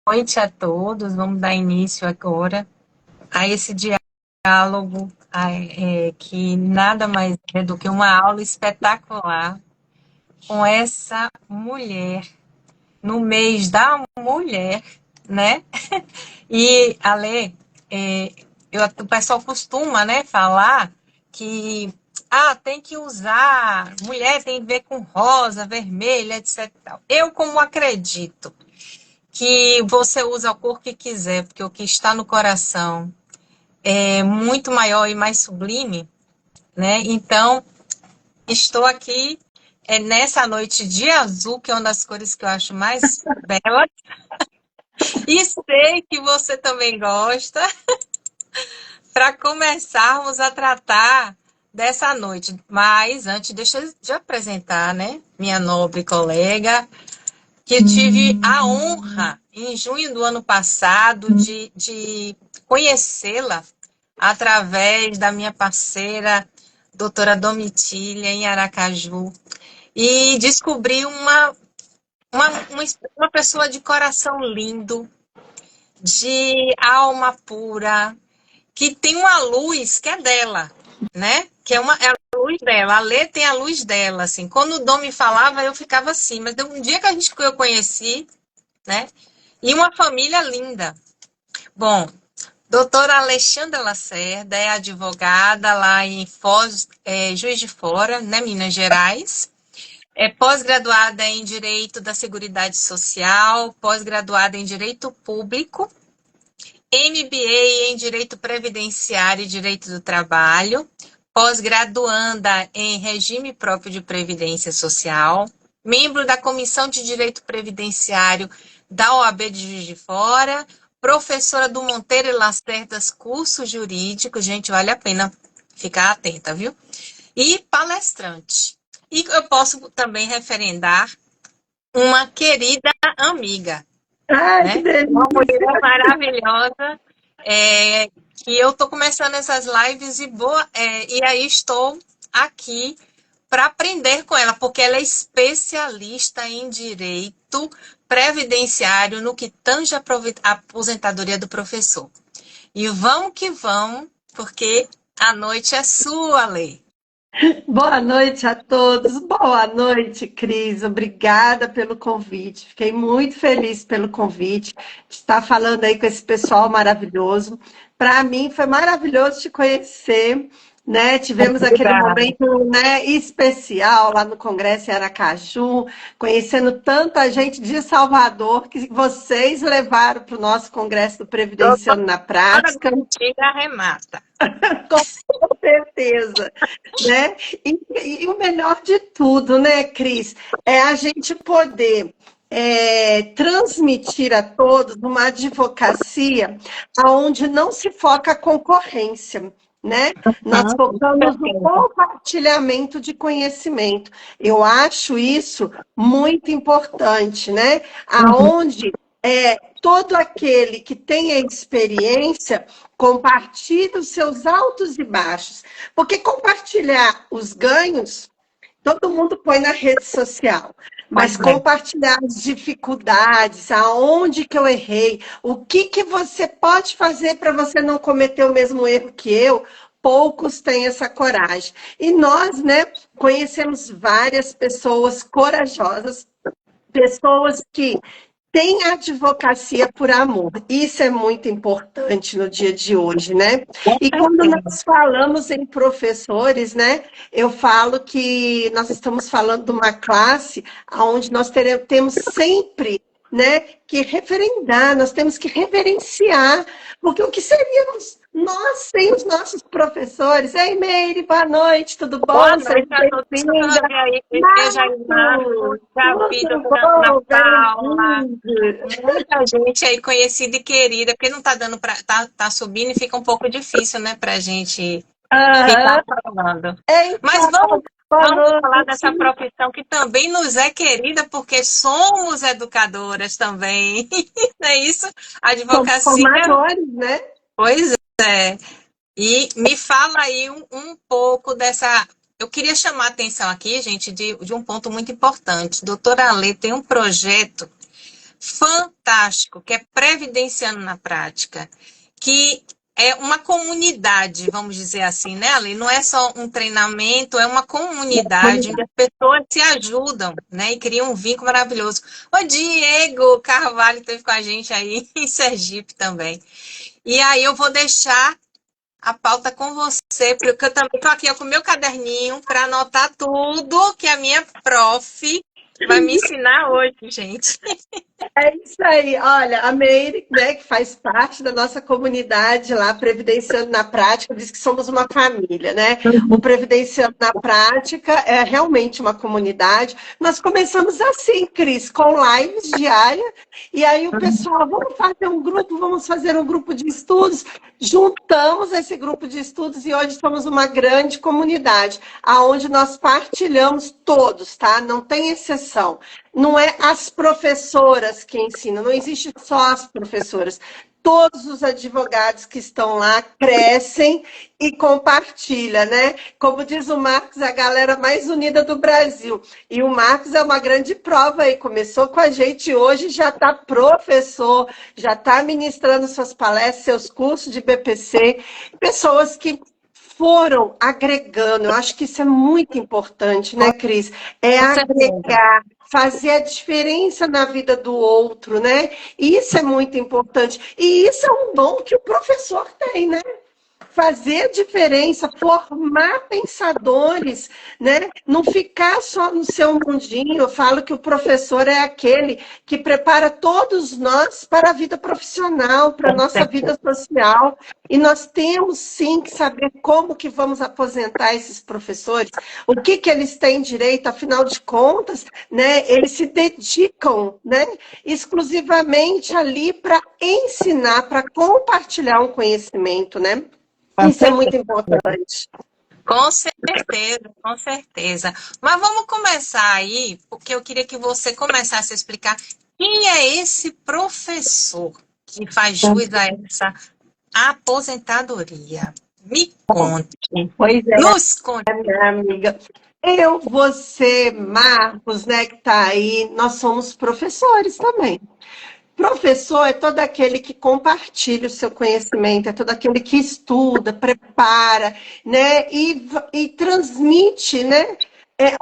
noite a todos. Vamos dar início agora a esse diálogo que nada mais é do que uma aula espetacular com essa mulher no mês da mulher, né? E, Ale, o pessoal costuma, né, falar que tem que usar, mulher tem a ver com rosa, vermelha, etc. Eu, como acredito que você usa a cor que quiser, porque o que está no coração é muito maior e mais sublime, né? Então, estou aqui nessa noite de azul, que é uma das cores que eu acho mais bela, e sei que você também gosta, para começarmos a tratar dessa noite. Mas antes, deixa eu te apresentar, né? Minha nobre colega, que eu tive a honra, em junho do ano passado, de conhecê-la através da minha parceira, doutora Domitília, em Aracaju, e descobri uma, uma pessoa de coração lindo, de alma pura, que tem uma luz que é dela, né? Que é a luz dela. A Lê tem a luz dela, assim. Quando o Dom me falava, eu ficava assim. Mas um dia que eu conheci, né? E uma família linda. Bom, doutora Alexandra Lacerda é advogada lá em Foz, Juiz de Fora, né, Minas Gerais. É pós-graduada em Direito da Seguridade Social, pós-graduada em Direito Público, MBA em Direito Previdenciário e Direito do Trabalho, pós-graduanda em Regime Próprio de Previdência Social, membro da Comissão de Direito Previdenciário da OAB de Juiz de Fora, professora do Monteiro e Lacerdas curso jurídico, gente, vale a pena ficar atenta, viu? E palestrante. E eu posso também referendar uma querida amiga, Ai, que né? Uma mulher delícia! maravilhosa, que eu estou começando essas lives e aí estou aqui para aprender com ela, porque ela é especialista em direito previdenciário no que tange a aposentadoria do professor. E vamos que vamos, porque a noite é sua, Lei. Boa noite a todos. Boa noite, Cris. Obrigada pelo convite. Fiquei muito feliz pelo convite de estar falando aí com esse pessoal maravilhoso. Para mim foi maravilhoso te conhecer, né? Tivemos aquele Obrigada. momento, né, especial lá no Congresso em Aracaju, conhecendo tanta gente de Salvador que vocês levaram para o nosso Congresso do Previdenciano na Doutora Prática. Bexiga arremata. Com certeza, né? E o melhor de tudo, né, Cris, é a gente poder transmitir a todos uma advocacia onde não se foca a concorrência, né? Nós focamos no compartilhamento de conhecimento. Eu acho isso muito importante, né? Aonde todo aquele que tem a experiência compartilha os seus altos e baixos. Porque compartilhar os ganhos, todo mundo põe na rede social. Mas compartilhar as dificuldades, aonde que eu errei, o que que você pode fazer para você não cometer o mesmo erro que eu, poucos têm essa coragem. E nós, né, conhecemos várias pessoas corajosas, pessoas que têm advocacia por amor. Isso é muito importante no dia de hoje, né? E quando nós falamos em professores, né, eu falo que nós estamos falando de uma classe onde nós temos sempre, né, que referendar, nós temos que reverenciar, porque o que seríamos nós sem os nossos professores? Ei, Meire, boa noite, tudo Boa bom? Seja noite a todos que estão bem-vinda. aí. Eu já Marcos, já vi tudo doutora Ana bom? Paula, Bem-vindo. muita gente aí conhecida e querida, porque não está dando para tá subindo e fica um pouco difícil, né, para a gente ficar Aham. falando. Mas Então, boa vamos falar noite. dessa profissão que também nos é querida, porque somos educadoras também. Não é isso? A Somos advocacia, formadores, né? pois é. E me fala aí um pouco dessa. Eu queria chamar a atenção aqui, gente, de um ponto muito importante. Doutora Alê tem um projeto fantástico, que é Previdenciando na Prática, que é uma comunidade, vamos dizer assim, né, Ali? Não é só um treinamento, é uma comunidade onde as pessoas se ajudam, né, e criam um vínculo maravilhoso. O Diego Carvalho esteve com a gente aí em Sergipe também. E aí eu vou deixar a pauta com você, porque eu também estou aqui com o meu caderninho para anotar tudo que a minha prof vai me ensinar hoje, gente. É isso aí. Olha, a Meire, né, que faz parte da nossa comunidade lá, Previdenciando na Prática, diz que somos uma família, né? O Previdenciando na Prática é realmente uma comunidade. Nós começamos assim, Cris, com lives diárias, e aí o pessoal, vamos fazer um grupo de estudos. Juntamos esse grupo de estudos e hoje somos uma grande comunidade, aonde nós partilhamos todos, tá? Não tem exceção. Não é as professoras que ensinam, não existe só as professoras. Todos os advogados que estão lá crescem e compartilham, né? Como diz o Marcos, a galera mais unida do Brasil. E o Marcos é uma grande prova aí. Começou com a gente hoje, já está professor, já está ministrando suas palestras, seus cursos de BPC. Pessoas que foram agregando. Eu acho que isso é muito importante, né, Cris? É agregar, fazer a diferença na vida do outro, né? Isso é muito importante. E isso é um dom que o professor tem, né? Fazer diferença, formar pensadores, né? Não ficar só no seu mundinho. Eu falo que o professor é aquele que prepara todos nós para a vida profissional, para a nossa vida social. E nós temos, sim, que saber como que vamos aposentar esses professores, o que que eles têm direito, afinal de contas, né? Eles se dedicam, né, exclusivamente ali para ensinar, para compartilhar um conhecimento, né? Isso é muito importante. Com certeza, com certeza. Mas vamos começar aí, porque eu queria que você começasse a explicar quem é esse professor que faz jus a essa aposentadoria. Me conte. Pois é, Nos conte. minha amiga. Eu, você, Marcos, né, que está aí, nós somos professores também. Professor é todo aquele que compartilha o seu conhecimento, é todo aquele que estuda, prepara, né, e transmite, né,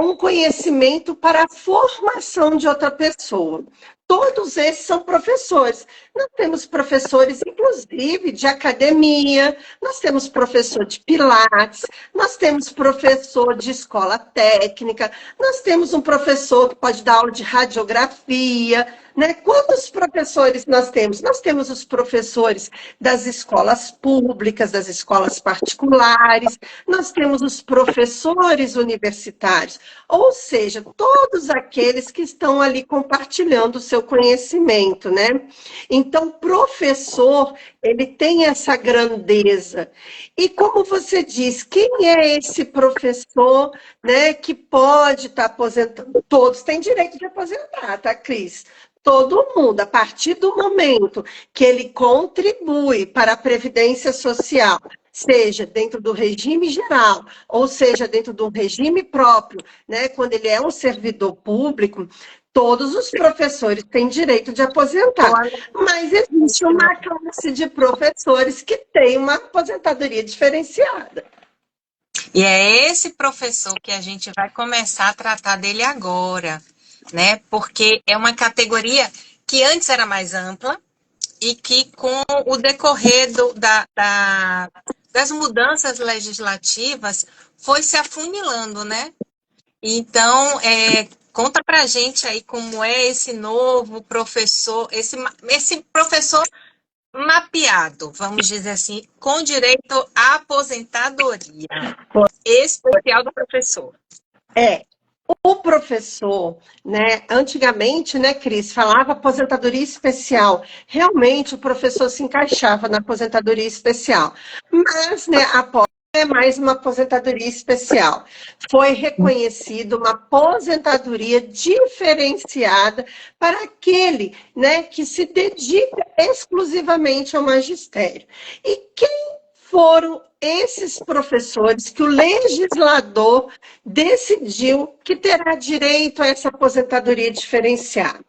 um conhecimento para a formação de outra pessoa. Todos esses são professores. Nós temos professores, inclusive, de academia, nós temos professor de pilates, nós temos professor de escola técnica, nós temos um professor que pode dar aula de radiografia, né? Quantos professores nós temos? Nós temos os professores das escolas públicas, das escolas particulares, nós temos os professores universitários, ou seja, todos aqueles que estão ali compartilhando o seu conhecimento, né? Então, professor, ele tem essa grandeza. E como você diz, quem é esse professor, né, que pode estar aposentando? Todos têm direito de aposentar, tá, Cris? Todo mundo, a partir do momento que ele contribui para a Previdência Social, seja dentro do regime geral, ou seja dentro de um regime próprio, né, quando ele é um servidor público, todos os professores têm direito de aposentar. Mas existe uma classe de professores que tem uma aposentadoria diferenciada. E é esse professor que a gente vai começar a tratar dele agora, né? Porque é uma categoria que antes era mais ampla e que com o decorrer das mudanças legislativas foi se afunilando, né? Então, conta pra gente aí como é esse novo professor, esse professor mapeado, vamos dizer assim, com direito à aposentadoria especial do professor. O professor, né, antigamente, né, Cris, falava aposentadoria especial. Realmente o professor se encaixava na aposentadoria especial. Mas, né, após é mais uma aposentadoria especial. Foi reconhecido uma aposentadoria diferenciada para aquele, né, que se dedica exclusivamente ao magistério. E quem foram esses professores que o legislador decidiu que terá direito a essa aposentadoria diferenciada.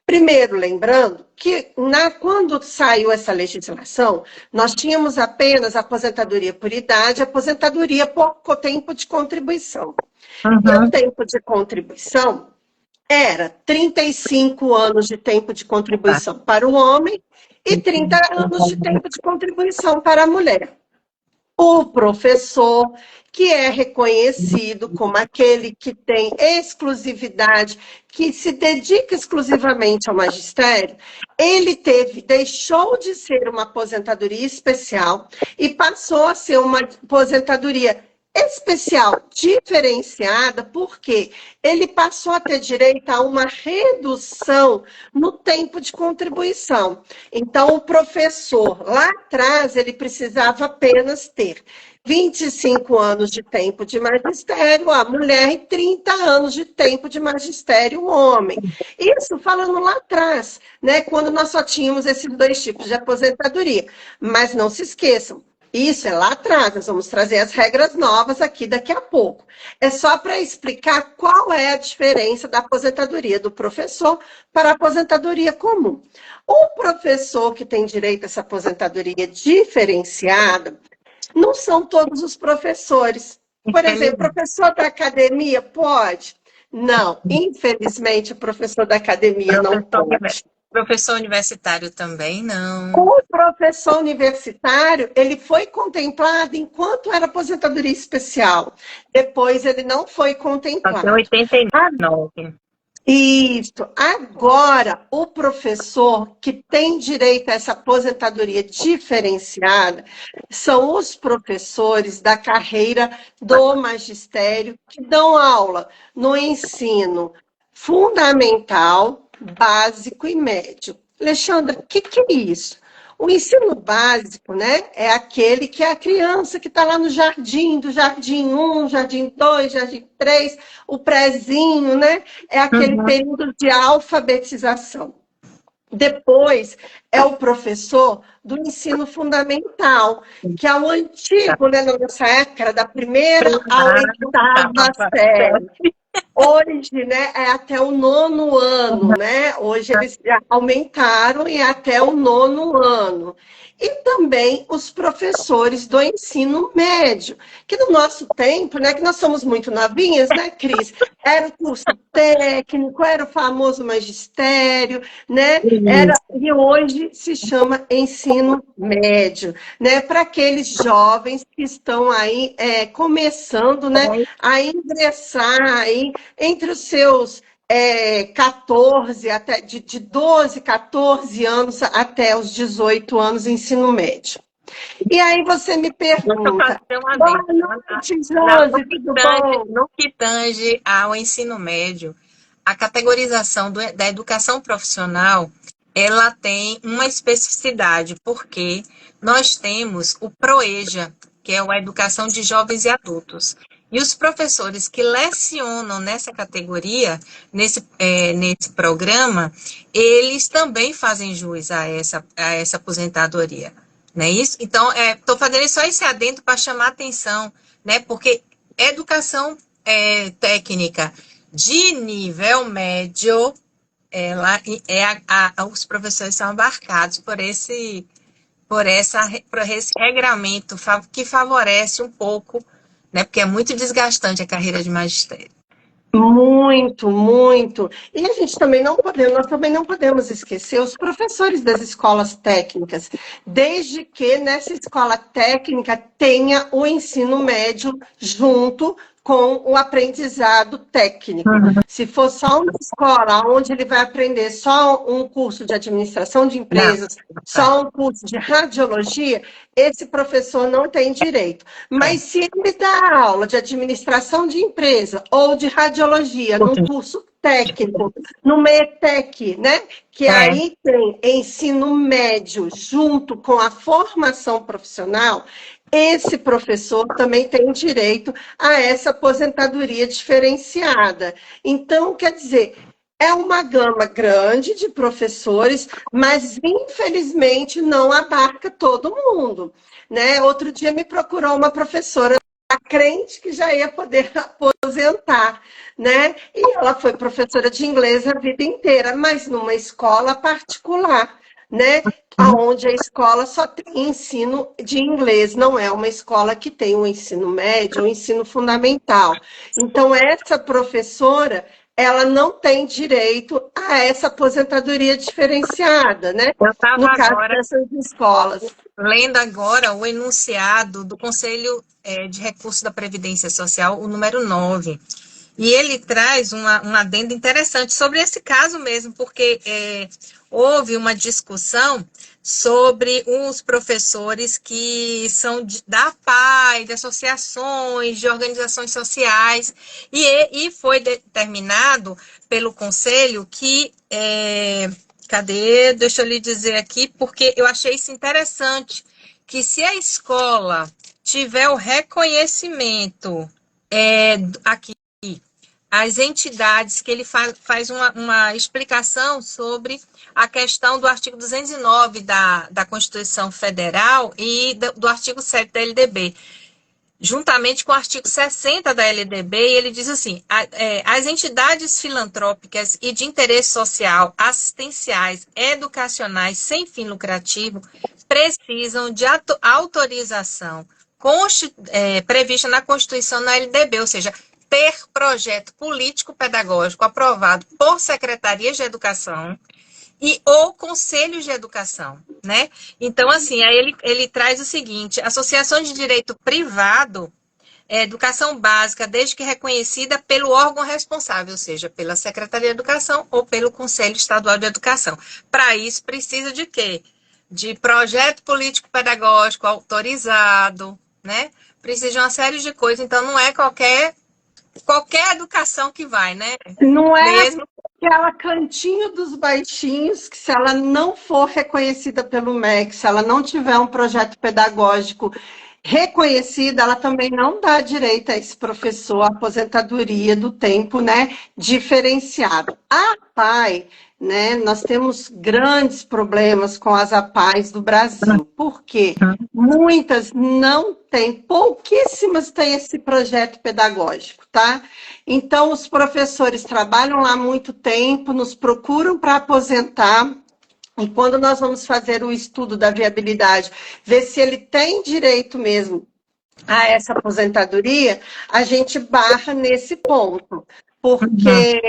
Primeiro, lembrando que quando saiu essa legislação, nós tínhamos apenas aposentadoria por idade, aposentadoria por tempo de contribuição. E o tempo de contribuição era 35 anos de tempo de contribuição para o homem e 30 anos de tempo de contribuição para a mulher. O professor, que é reconhecido como aquele que tem exclusividade, que se dedica exclusivamente ao magistério, ele deixou de ser uma aposentadoria especial e passou a ser uma aposentadoria especial, diferenciada, porque ele passou a ter direito a uma redução no tempo de contribuição. Então, o professor, lá atrás, ele precisava apenas ter 25 anos de tempo de magistério, a mulher, e 30 anos de tempo de magistério, o homem. Isso falando lá atrás, né, quando nós só tínhamos esses dois tipos de aposentadoria. Mas não se esqueçam, isso é lá atrás, nós vamos trazer as regras novas aqui daqui a pouco. É só para explicar qual é a diferença da aposentadoria do professor para a aposentadoria comum. O professor que tem direito a essa aposentadoria diferenciada, não são todos os professores. Por exemplo, professor da academia pode? Não, infelizmente o professor da academia não pode. Professor universitário também não. O professor universitário, ele foi contemplado enquanto era aposentadoria especial. Depois ele não foi contemplado. Até 89. Isso. Agora, o professor que tem direito a essa aposentadoria diferenciada são os professores da carreira do magistério que dão aula no ensino fundamental, básico e médio. Alexandra, o que é isso? O ensino básico, né, é aquele que é a criança que está lá no jardim, do jardim 1, jardim 2, jardim 3, o prézinho, né? É aquele período de alfabetização. Depois é o professor do ensino fundamental, que é o antigo, né, na nossa época, era da primeira à oitava série. Hoje, né, é até o 9º ano, né? Hoje eles aumentaram e é até o 9º ano. E também os professores do ensino médio, que no nosso tempo, né, que nós somos muito novinhas, né, Cris? Era o curso técnico, era o famoso magistério, né? E hoje se chama ensino médio, né? Para aqueles jovens que estão aí começando, né, a ingressar aí entre os seus 14, até de 12, 14 anos até os 18 anos, ensino médio. E aí você me pergunta, boa noite, Josi, tudo bom? No que tange ao ensino médio, a categorização da educação profissional, ela tem uma especificidade, porque nós temos o PROEJA, que é a Educação de Jovens e Adultos. E os professores que lecionam nessa categoria, nesse programa, eles também fazem jus a essa aposentadoria. Não é isso? Então, estou fazendo só esse adendo para chamar a atenção, né? Porque educação técnica de nível médio, os professores são abarcados por esse regramento que favorece um pouco, né? Porque é muito desgastante a carreira de magistério. Muito, muito. E a gente também nós também não podemos esquecer os professores das escolas técnicas, desde que nessa escola técnica tenha o ensino médio junto com o aprendizado técnico. Se for só uma escola onde ele vai aprender só um curso de administração de empresas, só um curso de radiologia, esse professor não tem direito. Mas se ele dá aula de administração de empresa ou de radiologia num curso técnico, no METEC, né? Que aí tem ensino médio junto com a formação profissional, esse professor também tem direito a essa aposentadoria diferenciada. Então, quer dizer, É uma gama grande de professores, mas infelizmente não abarca todo mundo, né? Outro dia me procurou uma professora crente que já ia poder aposentar, né? E ela foi professora de inglês a vida inteira, mas numa escola particular, né? Onde a escola só tem ensino de inglês, não é uma escola que tem um ensino médio, um ensino fundamental. Então, essa professora, ela não tem direito a essa aposentadoria diferenciada, né? Eu estava No caso agora dessas escolas. lendo agora o enunciado do Conselho de Recursos da Previdência Social, o número 9. E ele traz um adendo interessante sobre esse caso mesmo, porque houve uma discussão sobre os professores que são da APAE, de associações, de organizações sociais, e foi determinado pelo Conselho que... cadê? Deixa eu lhe dizer aqui, porque eu achei isso interessante, que se a escola tiver o reconhecimento aqui, as entidades, que ele faz uma explicação sobre a questão do artigo 209 da Constituição Federal e do artigo 7 da LDB, juntamente com o artigo 60 da LDB, e ele diz assim, as entidades filantrópicas e de interesse social, assistenciais, educacionais, sem fim lucrativo, precisam de autorização prevista na Constituição, na LDB, ou seja, ter projeto político-pedagógico aprovado por secretarias de educação ou conselhos de educação, né? Então, assim, aí ele traz o seguinte: associação de direito privado, educação básica, desde que reconhecida pelo órgão responsável, ou seja, pela Secretaria de Educação ou pelo Conselho Estadual de Educação. Para isso, precisa de quê? De projeto político-pedagógico autorizado, né? Precisa de uma série de coisas, então não é qualquer educação que vai, né? Não é Mesmo. aquela cantinho dos baixinhos que, se ela não for reconhecida pelo MEC, se ela não tiver um projeto pedagógico reconhecido, ela também não dá direito a esse professor à aposentadoria do tempo, né, diferenciado. A APAE, né, nós temos grandes problemas com as APAEs do Brasil. Por quê? Muitas não têm, pouquíssimas têm esse projeto pedagógico, tá? Então, os professores trabalham lá há muito tempo, nos procuram para aposentar, e quando nós vamos fazer o estudo da viabilidade, ver se ele tem direito mesmo a essa aposentadoria, a gente barra nesse ponto, porque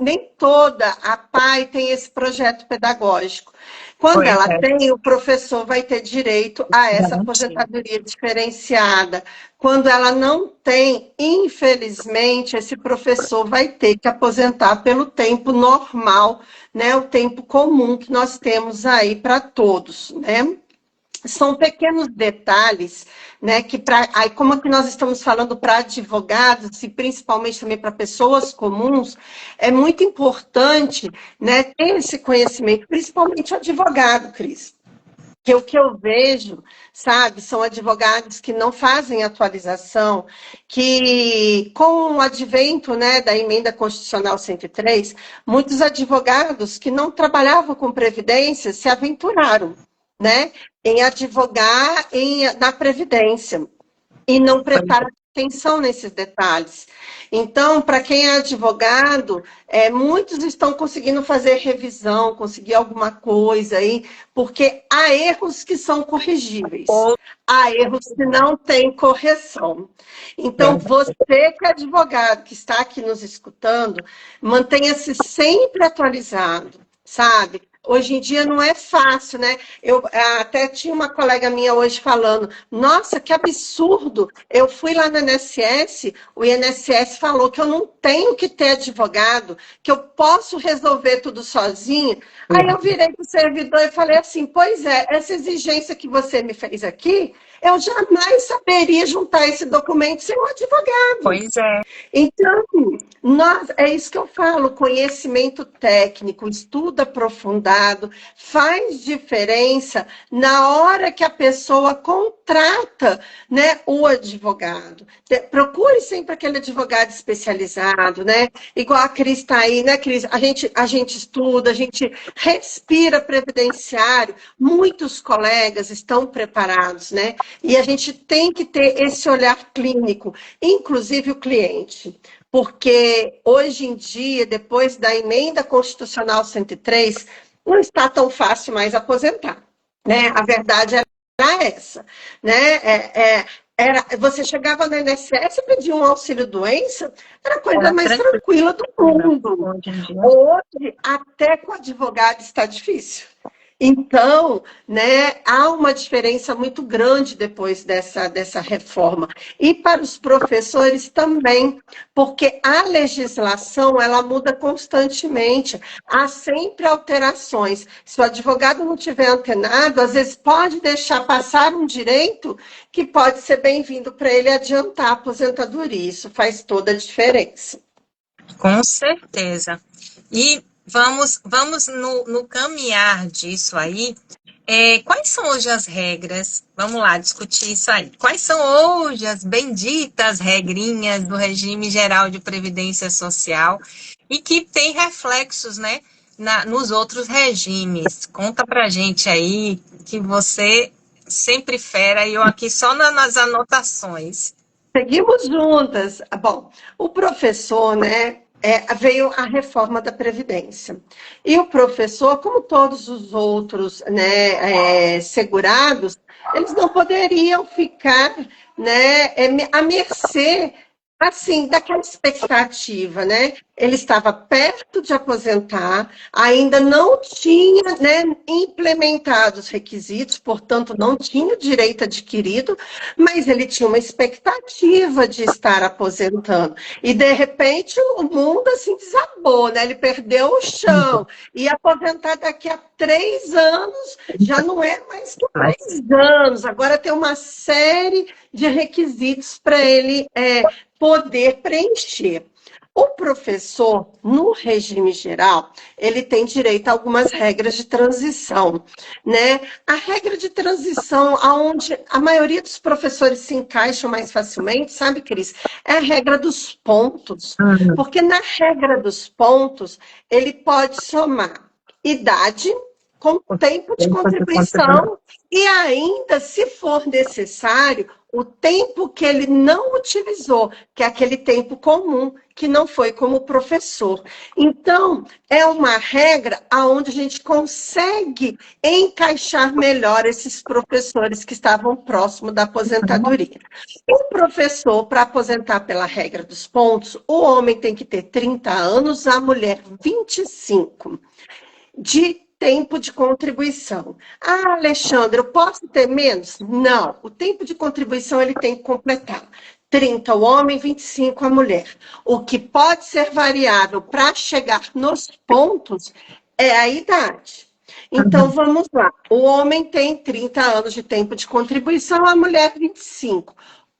nem toda a PAI tem esse projeto pedagógico. Quando ela tem, o professor vai ter direito a essa aposentadoria diferenciada. Quando ela não tem, infelizmente, esse professor vai ter que aposentar pelo tempo normal, né, o tempo comum que nós temos aí para todos, né? São pequenos detalhes, né, que aí como é que nós estamos falando para advogados e principalmente também para pessoas comuns, é muito importante, né, ter esse conhecimento, principalmente o advogado, Cris. Que o que eu vejo, sabe, são advogados que não fazem atualização, que com o advento, né, da emenda constitucional 103, muitos advogados que não trabalhavam com previdência se aventuraram, né, em advogar na Previdência e não prestaram atenção nesses detalhes. Então, para quem é advogado, muitos estão conseguindo fazer revisão, conseguir alguma coisa aí, porque há erros que são corrigíveis, há erros que não têm correção. Então, você que é advogado, que está aqui nos escutando, mantenha-se sempre atualizado, sabe? Hoje em dia não é fácil, né? Eu até tinha uma colega minha hoje falando, nossa, que absurdo, eu fui lá no INSS, o INSS falou que eu não tenho que ter advogado, que eu posso resolver tudo sozinho. Aí eu virei para o servidor e falei assim, pois é, essa exigência que você me fez aqui, eu jamais saberia juntar esse documento sem um advogado. Pois é. Então, é isso que eu falo, conhecimento técnico, estudo aprofundado, advogado, faz diferença na hora que a pessoa contrata, né, o advogado. Procure sempre aquele advogado especializado, né? Igual a Cris está aí, né, Cris? A gente estuda, a gente respira previdenciário, muitos colegas estão preparados, né? E a gente tem que ter esse olhar clínico, inclusive o cliente. Porque hoje em dia, depois da emenda constitucional 103, não está tão fácil mais aposentar, né? A verdade era essa, né? Você chegava no INSS e pedia um auxílio-doença, era a coisa mais tranquila do mundo. Hoje, até com advogado está difícil. Então, né, há uma diferença muito grande depois dessa reforma. E para os professores também, porque a legislação, ela muda constantemente, há sempre alterações. Se o advogado não tiver antenado, às vezes pode deixar passar um direito que pode ser bem-vindo para ele adiantar a aposentadoria. Isso faz toda a diferença. Com certeza. E vamos no caminhar disso aí. Quais são hoje as regras? Vamos lá discutir isso aí. Quais são hoje as benditas regrinhas do regime geral de previdência social e que tem reflexos, né, nos outros regimes? Conta pra gente aí, que você sempre fera e eu aqui só nas anotações. Seguimos juntas. Bom, o professor, né, veio a reforma da Previdência. E o professor, como todos os outros, né, segurados, eles não poderiam ficar, né, à mercê, assim, daquela expectativa, né? Ele estava perto de aposentar, ainda não tinha, né, implementado os requisitos, portanto, não tinha o direito adquirido, mas ele tinha uma expectativa de estar aposentando. E, de repente, o mundo, assim, desabou, né? Ele perdeu o chão. E aposentar daqui a 3 anos já não é mais 3 anos. Agora tem uma série de requisitos para ele poder preencher. O professor, no regime geral, ele tem direito a algumas regras de transição, né? A regra de transição, aonde a maioria dos professores se encaixam mais facilmente, sabe, Cris? É a regra dos pontos. Porque na regra dos pontos, ele pode somar idade com tempo de contribuição e ainda, se for necessário, o tempo que ele não utilizou, que é aquele tempo comum, que não foi como professor. Então, é uma regra onde a gente consegue encaixar melhor esses professores que estavam próximos da aposentadoria. O professor, para aposentar pela regra dos pontos, o homem tem que ter 30 anos, a mulher 25. De tempo de contribuição. Ah, Alexandre, eu posso ter menos? Não. O tempo de contribuição ele tem que completar. 30 o homem, 25 a mulher. O que pode ser variável para chegar nos pontos é a idade. Então, vamos lá. O homem tem 30 anos de tempo de contribuição, a mulher 25.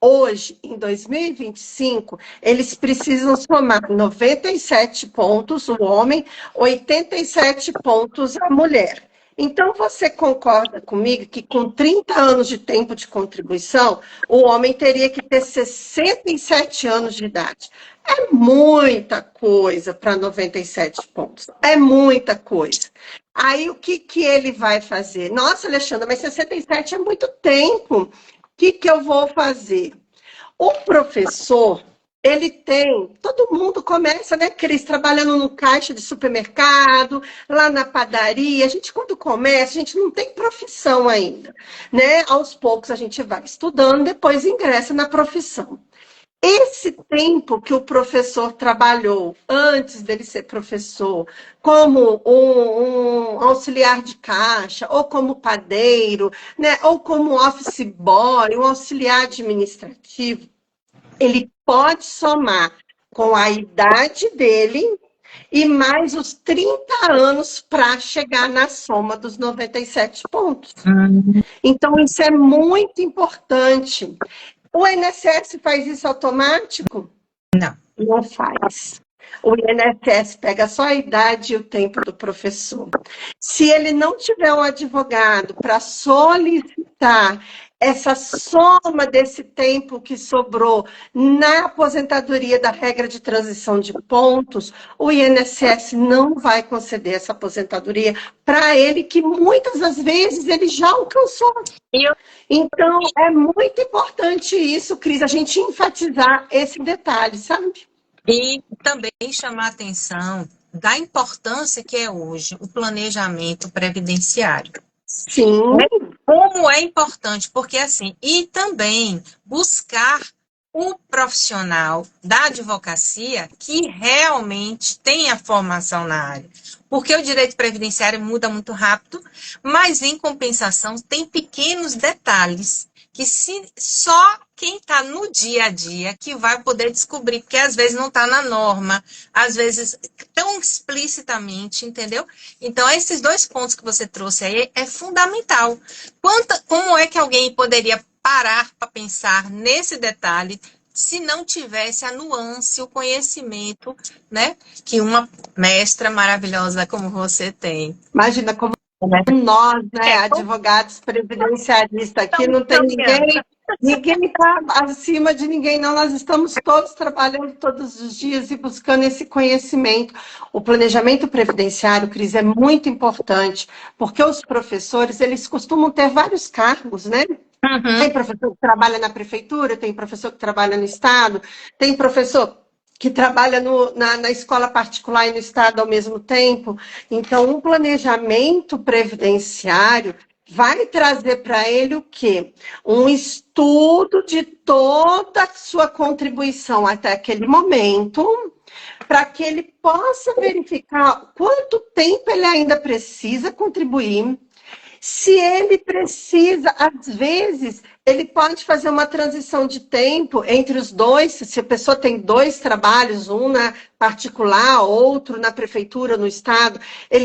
Hoje, em 2025, eles precisam somar 97 pontos o homem, 87 pontos a mulher. Então, você concorda comigo que com 30 anos de tempo de contribuição, o homem teria que ter 67 anos de idade. É muita coisa para 97 pontos. É muita coisa. Aí, o que ele vai fazer? Nossa, Alexandra, mas 67 é muito tempo. O que eu vou fazer? O professor, ele tem... Todo mundo começa, né, Cris, trabalhando no caixa de supermercado, lá na padaria. A gente, quando começa, a gente não tem profissão ainda, né? Aos poucos a gente vai estudando, depois ingressa na profissão. Esse tempo que o professor trabalhou antes dele ser professor, como um auxiliar de caixa, ou como padeiro, né, ou como office boy, um auxiliar administrativo, ele pode somar com a idade dele e mais os 30 anos para chegar na soma dos 97 pontos. Então, isso é muito importante. O INSS faz isso automático? Não. Não faz. O INSS pega só a idade e o tempo do professor. Se ele não tiver um advogado para solicitar essa soma desse tempo que sobrou na aposentadoria da regra de transição de pontos, o INSS não vai conceder essa aposentadoria para ele, que muitas das vezes ele já alcançou. Então, é muito importante isso, Cris, a gente enfatizar esse detalhe, sabe? E também chamar a atenção da importância que é hoje o planejamento previdenciário. Sim. Como é importante, porque assim, e também buscar o profissional da advocacia que realmente tenha formação na área. Porque o direito previdenciário muda muito rápido, mas em compensação tem pequenos detalhes que só quem está no dia a dia que vai poder descobrir, porque às vezes não está na norma, às vezes tão explicitamente, entendeu? Então, esses dois pontos que você trouxe aí é fundamental. Como é que alguém poderia parar para pensar nesse detalhe se não tivesse a nuance, o conhecimento, né, que uma mestra maravilhosa como você tem? Imagina como nós, né, advogados previdenciaristas aqui, não tem ninguém está acima de ninguém, não. Nós estamos todos trabalhando todos os dias e buscando esse conhecimento. O planejamento previdenciário, Cris, é muito importante, porque os professores, eles costumam ter vários cargos, né? Uhum. Tem professor que trabalha na prefeitura, tem professor que trabalha no estado, tem professor que trabalha na escola particular e no estado ao mesmo tempo. Então, um planejamento previdenciário vai trazer para ele o quê? Um estudo de toda a sua contribuição até aquele momento, para que ele possa verificar quanto tempo ele ainda precisa contribuir. Se ele precisa, às vezes, ele pode fazer uma transição de tempo entre os dois, se a pessoa tem dois trabalhos, um na particular, outro na prefeitura, no estado,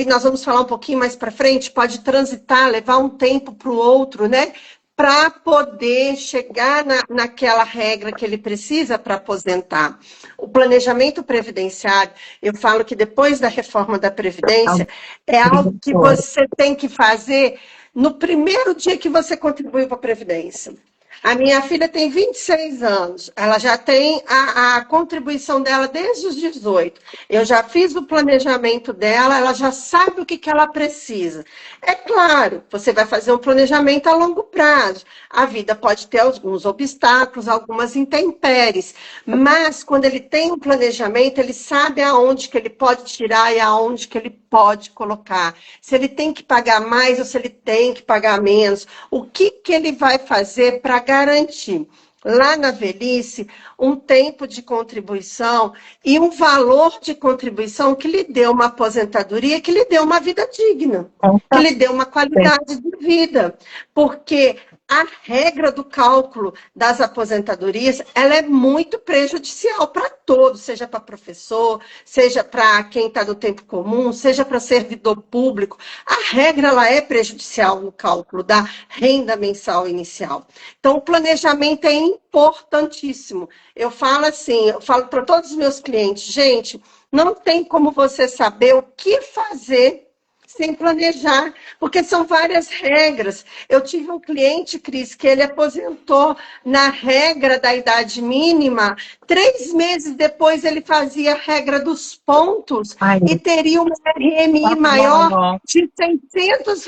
nós vamos falar um pouquinho mais para frente, pode transitar, levar um tempo para o outro, né? Para poder chegar naquela regra que ele precisa para aposentar. O planejamento previdenciário, eu falo que depois da reforma da Previdência, é algo que você tem que fazer no primeiro dia que você contribuiu para a Previdência. A minha filha tem 26 anos, ela já tem a contribuição dela desde os 18. Eu já fiz o planejamento dela, ela já sabe o que ela precisa. É claro, você vai fazer um planejamento a longo prazo. A vida pode ter alguns obstáculos, algumas intempéries, mas quando ele tem um planejamento, ele sabe aonde que ele pode tirar e aonde que ele pode colocar. Se ele tem que pagar mais ou se ele tem que pagar menos. O que ele vai fazer para garantir lá na velhice um tempo de contribuição e um valor de contribuição que lhe dê uma aposentadoria, que lhe dê uma vida digna, que lhe dê uma qualidade de vida. Porque a regra do cálculo das aposentadorias, ela é muito prejudicial para todos, seja para professor, seja para quem está no tempo comum, seja para servidor público. A regra ela é prejudicial no cálculo da renda mensal inicial. Então, o planejamento é importantíssimo. Eu falo assim, eu falo para todos os meus clientes, gente, não tem como você saber o que fazer sem planejar, porque são várias regras. Eu tive um cliente, Cris, que ele aposentou na regra da idade mínima, 3 meses depois ele fazia a regra dos pontos e teria uma RMI maior de R$ 600.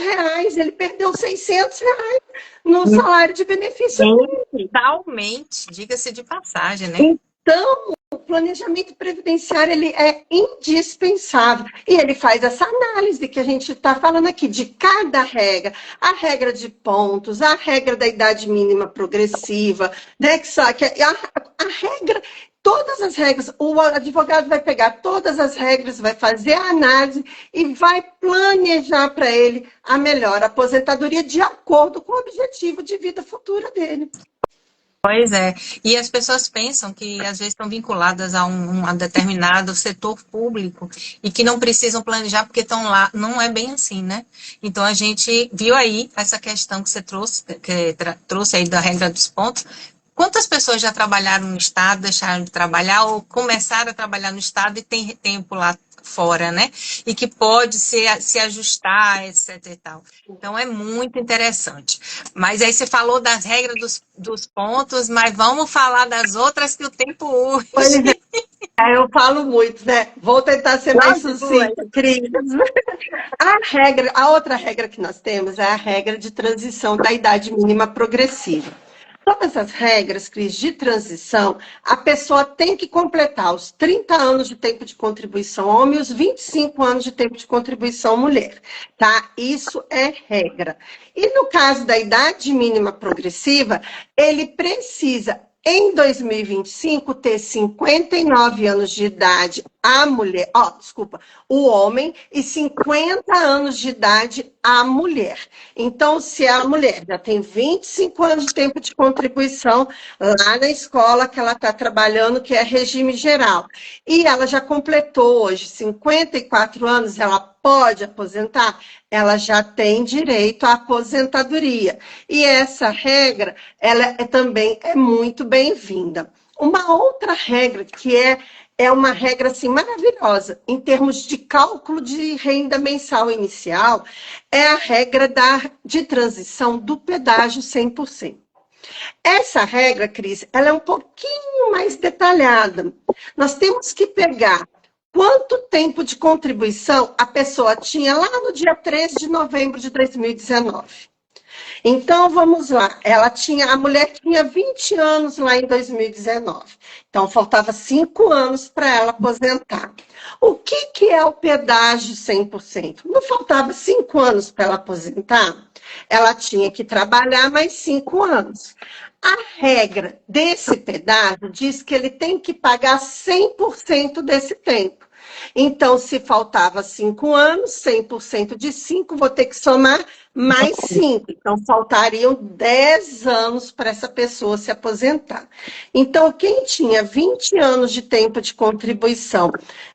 Ele perdeu R$ 600 no salário de benefício. Totalmente, diga-se de passagem, né? Então, o planejamento previdenciário ele é indispensável. E ele faz essa análise que a gente está falando aqui, de cada regra. A regra de pontos, a regra da idade mínima progressiva, né? A regra, todas as regras, o advogado vai pegar todas as regras, vai fazer a análise e vai planejar para ele a melhor aposentadoria de acordo com o objetivo de vida futura dele. Pois é, e as pessoas pensam que às vezes estão vinculadas a um determinado setor público e que não precisam planejar porque estão lá. Não é bem assim, né? Então a gente viu aí essa questão que você trouxe, trouxe aí da regra dos pontos, Quantas pessoas já trabalharam no Estado, deixaram de trabalhar ou começaram a trabalhar no Estado e tem tempo lá fora, né? E que pode se ajustar, etc e tal. Então, é muito interessante. Mas aí você falou das regras dos pontos, mas vamos falar das outras que o tempo Pois urge. é, eu falo muito, né? Vou tentar ser mais sucinta, Cris. A outra regra que nós temos é a regra de transição da idade mínima progressiva. Todas as regras, Cris, de transição, a pessoa tem que completar os 30 anos de tempo de contribuição homem e os 25 anos de tempo de contribuição mulher, tá? Isso é regra. E no caso da idade mínima progressiva, ele precisa, em 2025, ter 59 anos de idade a mulher, o homem, e 50 anos de idade a mulher. Então, se a mulher já tem 25 anos de tempo de contribuição lá na escola que ela está trabalhando, que é regime geral, e ela já completou hoje 54 anos, ela pode aposentar, ela já tem direito à aposentadoria. E essa regra, também é muito bem-vinda. Uma outra regra que é uma regra assim, maravilhosa em termos de cálculo de renda mensal inicial, é a regra de transição do pedágio 100%. Essa regra, Cris, ela é um pouquinho mais detalhada. Nós temos que pegar quanto tempo de contribuição a pessoa tinha lá no dia 13 de novembro de 2019. Então, vamos lá. A mulher tinha 20 anos lá em 2019. Então, faltava 5 anos para ela aposentar. O que é o pedágio 100%? Não faltava 5 anos para ela aposentar? Ela tinha que trabalhar mais 5 anos. A regra desse pedágio diz que ele tem que pagar 100% desse tempo. Então, se faltava 5 anos, 100% de 5, vou ter que somar mais 5. Então, faltariam 10 anos para essa pessoa se aposentar. Então, quem tinha 20 anos de tempo de contribuição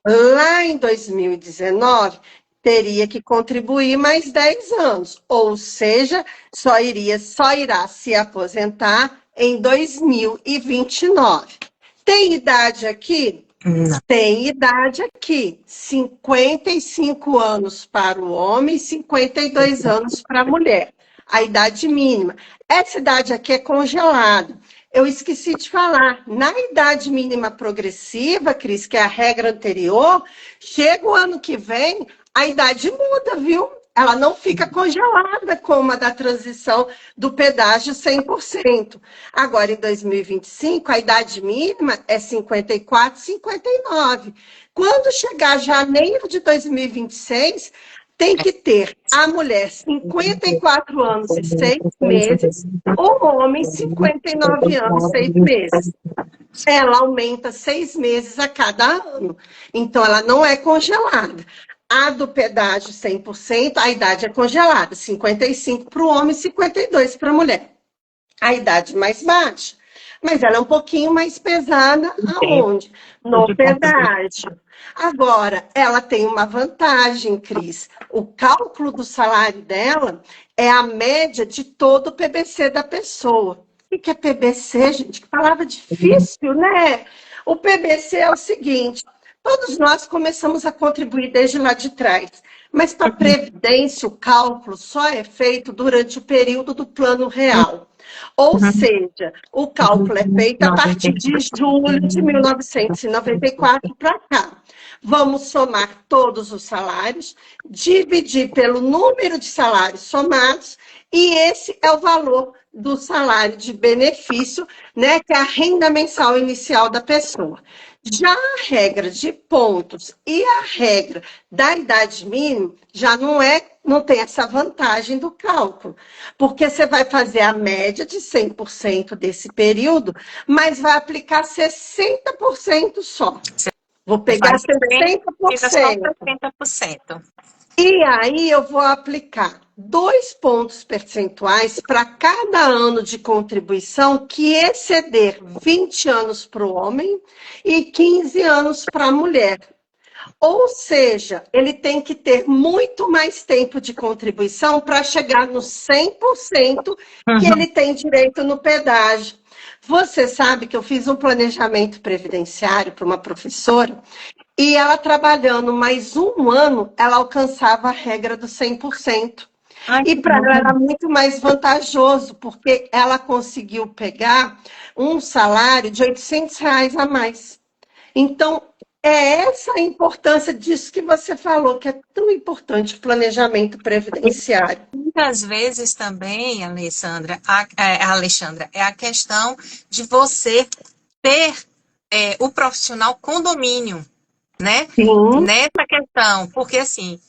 lá em 2019, teria que contribuir mais 10 anos. Ou seja, só irá se aposentar em 2029. Tem idade aqui? Não. Tem idade aqui, 55 anos para o homem e 52 anos para a mulher, a idade mínima. Essa idade aqui é congelada. Eu esqueci de falar, na idade mínima progressiva, Cris, que é a regra anterior, chega o ano que vem, a idade muda, viu? Ela não fica congelada como a da transição do pedágio 100%. Agora, em 2025, a idade mínima é 54, 59. Quando chegar janeiro de 2026, tem que ter a mulher 54 anos e 6 meses, o homem 59 anos e 6 meses. Ela aumenta 6 meses a cada ano. Então, ela não é congelada. A do pedágio 100%, a idade é congelada, 55 para o homem e 52 para a mulher. A idade mais baixa, mas ela é um pouquinho mais pesada aonde? No pedágio. Agora, ela tem uma vantagem, Cris. O cálculo do salário dela é a média de todo o PBC da pessoa. O que é PBC, gente? Que palavra difícil, né? O PBC é o seguinte... Todos nós começamos a contribuir desde lá de trás, mas para a Previdência o cálculo só é feito durante o período do Plano Real. Ou seja, o cálculo é feito a partir de julho de 1994 para cá. Vamos somar todos os salários, dividir pelo número de salários somados, e esse é o valor do salário de benefício, né, que é a renda mensal inicial da pessoa. Já a regra de pontos e a regra da idade mínima já não tem essa vantagem do cálculo, porque você vai fazer a média de 100% desse período, mas vai aplicar 60% só. Vou pegar 60%. E aí eu vou aplicar 2 pontos percentuais para cada ano de contribuição que exceder 20 anos para o homem e 15 anos para a mulher. Ou seja, ele tem que ter muito mais tempo de contribuição para chegar no 100% que ele tem direito no pedágio. Você sabe que eu fiz um planejamento previdenciário para uma professora e ela trabalhando mais um ano, ela alcançava a regra do 100%. Ai, E que para ela era bom. muito mais vantajoso, porque ela conseguiu pegar um salário de R$ 800 a mais. Então, é essa a importância disso que você falou, que é tão importante o planejamento previdenciário. Muitas vezes também, Alexandra, é a questão de você ter o profissional com domínio, né? Sim, Nessa questão, porque assim,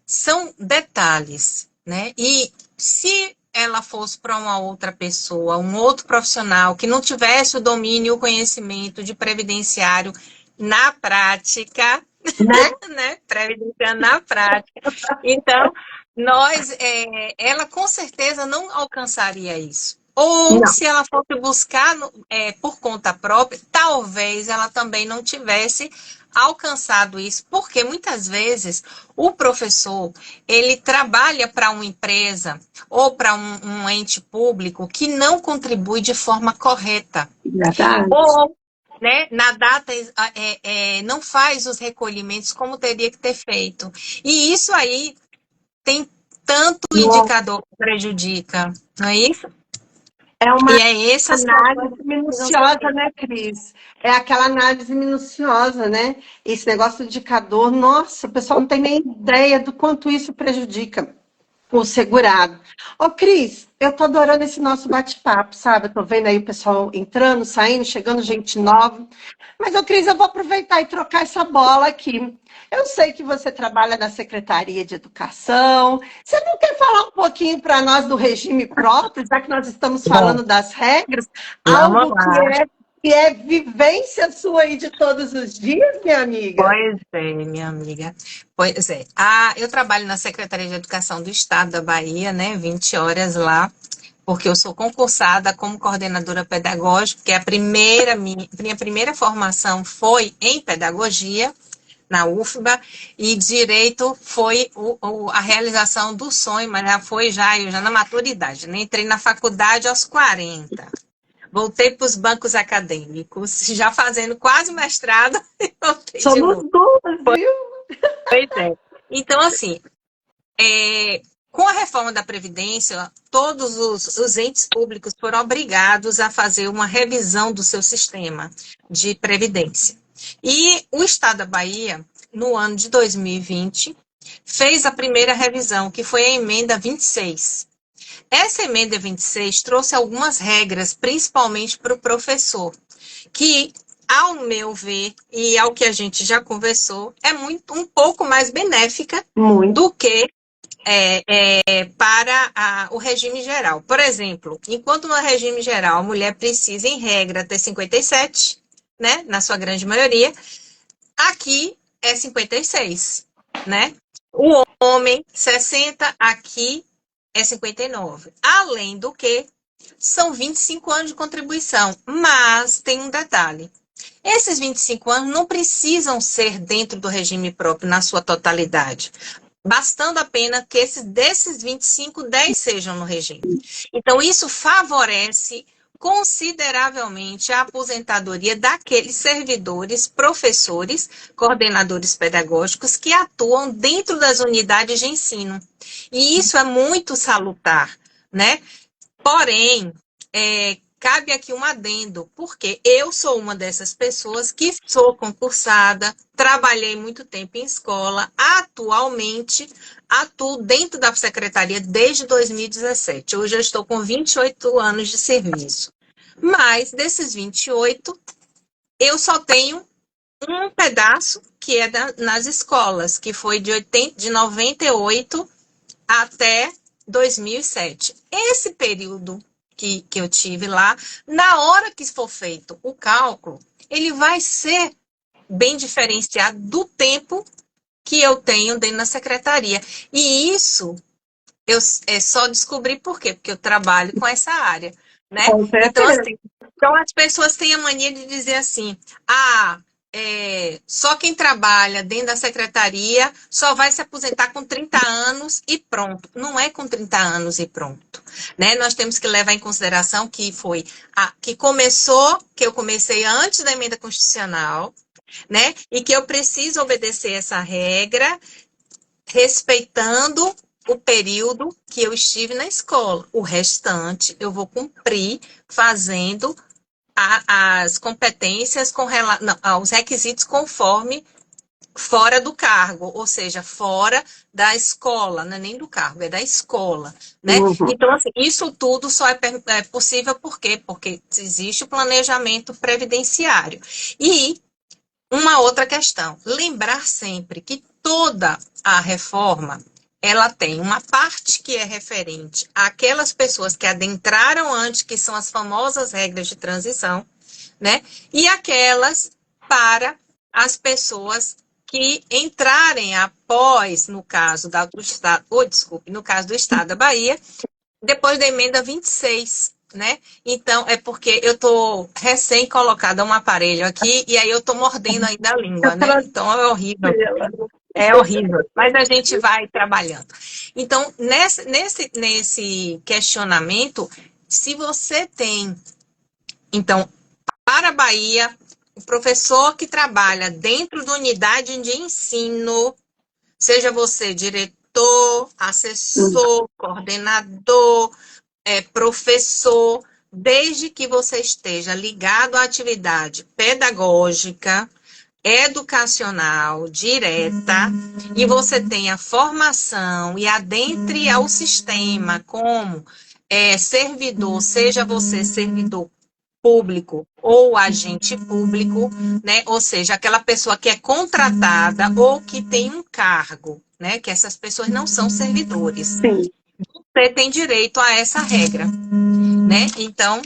são detalhes, né? E se ela fosse para uma outra pessoa, um outro profissional que não tivesse o domínio e o conhecimento de previdenciário na prática, né? né? Previdenciário na prática. Então, ela com certeza não alcançaria isso. Ou Não. se ela fosse buscar por conta própria, talvez ela também não tivesse alcançado isso, porque muitas vezes o professor ele trabalha para uma empresa ou para um ente público que não contribui de forma correta, Verdade. ou né, na data não faz os recolhimentos como teria que ter feito. E isso aí tem tanto Nossa, indicador que prejudica, não é isso? é E uma é essas questões análise que precisam ser minuciosa, feitas. né, Cris? É aquela análise minuciosa, né? Esse negócio do indicador, nossa, o pessoal não tem nem ideia do quanto isso prejudica o segurado. Ô, Cris, eu tô adorando esse nosso bate-papo, sabe? Eu tô vendo aí o pessoal entrando, saindo, chegando gente nova. Mas, ô, Cris, eu vou aproveitar e trocar essa bola aqui. Eu sei que você trabalha na Secretaria de Educação. Você não quer falar um pouquinho para nós do regime próprio, já que nós estamos Bom, falando das regras, vamos algo lá. que é vivência sua aí de todos os dias, minha amiga? Pois é, minha amiga. Pois é. Eu trabalho na Secretaria de Educação do Estado da Bahia, né? 20 horas lá, porque eu sou concursada como coordenadora pedagógica, porque minha primeira formação foi em pedagogia, na UFBA, e direito foi a realização do sonho, mas já foi eu já na maturidade, né? Entrei na faculdade aos 40. Voltei para os bancos acadêmicos, já fazendo quase mestrado, e voltei de Somos novo. duas, viu? Pois é. Então, assim, com a reforma da Previdência, todos os entes públicos foram obrigados a fazer uma revisão do seu sistema de previdência. E o Estado da Bahia, no ano de 2020, fez a primeira revisão, que foi a emenda 26. Essa emenda 26 trouxe algumas regras, principalmente para o professor, que, ao meu ver, e ao que a gente já conversou, é um pouco mais benéfica Muito. do que para o regime geral. Por exemplo, enquanto no regime geral a mulher precisa, em regra, ter 57, né, na sua grande maioria, aqui é 56, né? O homem, 60, aqui é 59. Além do que, são 25 anos de contribuição, mas tem um detalhe. Esses 25 anos não precisam ser dentro do regime próprio na sua totalidade, bastando apenas que desses 25, 10 sejam no regime. Então, isso favorece consideravelmente a aposentadoria daqueles servidores, professores, coordenadores pedagógicos que atuam dentro das unidades de ensino. E isso é muito salutar, né? Porém, cabe aqui um adendo, porque eu sou uma dessas pessoas que sou concursada, trabalhei muito tempo em escola, atualmente atuo dentro da secretaria desde 2017. Hoje eu estou com 28 anos de serviço. Mas desses 28, eu só tenho um pedaço que é nas escolas, que foi de 98 até 2007. Esse período que eu tive lá, na hora que for feito o cálculo, ele vai ser bem diferenciado do tempo que eu tenho dentro da secretaria. E isso eu só descobri por quê? Porque eu trabalho com essa área, né? Com Então, certeza. assim, as pessoas têm a mania de dizer assim, só quem trabalha dentro da secretaria só vai se aposentar com 30 anos e pronto. Não é com 30 anos e pronto, né? Nós temos que levar em consideração que que eu comecei antes da emenda constitucional, né? E que eu preciso obedecer essa regra, respeitando o período que eu estive na escola. O restante eu vou cumprir fazendo as competências os requisitos conforme fora do cargo, ou seja, fora da escola, não é nem do cargo, é da escola, né? Uhum. Então, assim, isso tudo só é possível por quê? Porque existe o planejamento previdenciário. E uma outra questão, lembrar sempre que toda a reforma ela tem uma parte que é referente àquelas pessoas que adentraram antes, que são as famosas regras de transição, né? E aquelas para as pessoas que entrarem após, no caso do Estado, no caso do Estado da Bahia, depois da emenda 26, né? Então, é porque eu tô recém colocada um aparelho aqui e aí eu tô mordendo ainda a língua, né? Então é horrível. É horrível, mas a gente vai trabalhando. Então, nesse questionamento, se você tem, então, para a Bahia, o professor que trabalha dentro da unidade de ensino, seja você diretor, assessor, coordenador, professor, desde que você esteja ligado à atividade pedagógica, educacional, direta, e você tenha formação e adentre ao sistema como servidor, seja você servidor público ou agente público, né? Ou seja, aquela pessoa que é contratada ou que tem um cargo, né? Que essas pessoas não são servidores. Sim. Você tem direito a essa regra, né? Então,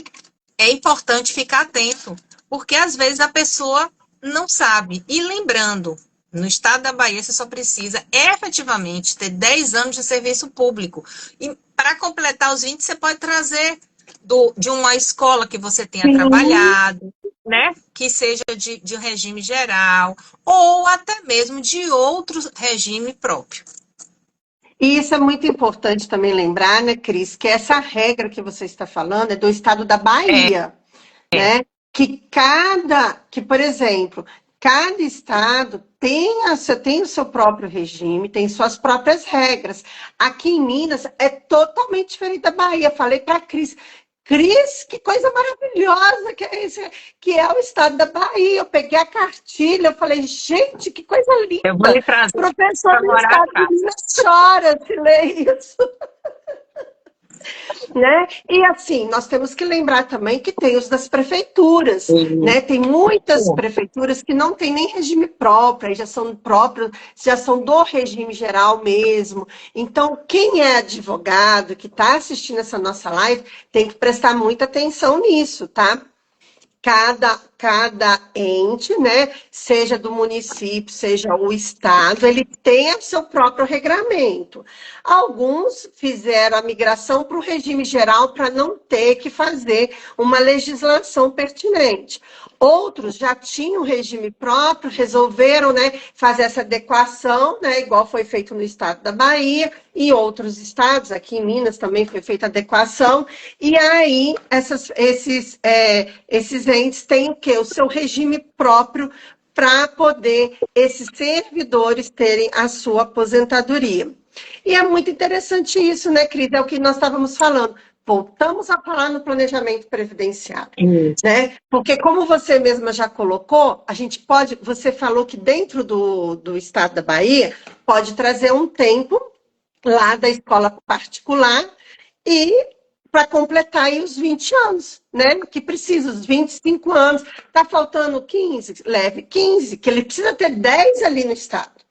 é importante ficar atento, porque às vezes a pessoa não sabe. E lembrando, no estado da Bahia você só precisa efetivamente ter 10 anos de serviço público. E para completar os 20, você pode trazer de uma escola que você tenha trabalhado, né? Que seja de regime geral, ou até mesmo de outro regime próprio. E isso é muito importante também lembrar, né, Cris, que essa regra que você está falando é do estado da Bahia, né? Por exemplo, cada estado tem o seu próprio regime, tem suas próprias regras. Aqui em Minas é totalmente diferente da Bahia. Falei para a Cris, que coisa maravilhosa que é esse, que é o estado da Bahia. Eu peguei a cartilha, eu falei, gente, que coisa linda. Eu vou lhe trazer. Professor do estado de Minas chora se lê isso. Né? E assim, nós temos que lembrar também que tem os das prefeituras, né? Tem muitas prefeituras que não têm nem regime próprio, já são do regime geral mesmo. Então, quem é advogado, que está assistindo essa nossa live, tem que prestar muita atenção nisso, tá? Cada ente, né, seja do município, seja o estado, ele tem o seu próprio regramento. Alguns fizeram a migração para o regime geral para não ter que fazer uma legislação pertinente. Outros já tinham regime próprio, resolveram, né, fazer essa adequação, né, igual foi feito no estado da Bahia e outros estados, aqui em Minas também foi feita a adequação, e aí esses entes têm o quê? O seu regime próprio para poder esses servidores terem a sua aposentadoria. E é muito interessante isso, né, Cris? É o que nós estávamos falando. Voltamos a falar no planejamento previdenciário, né? Porque como você mesma já colocou, você falou que dentro do estado da Bahia pode trazer um tempo lá da escola particular e para completar aí os 20 anos, né? Que precisa, os 25 anos. Está faltando 15? Leve 15, que ele precisa ter 10 ali no estado.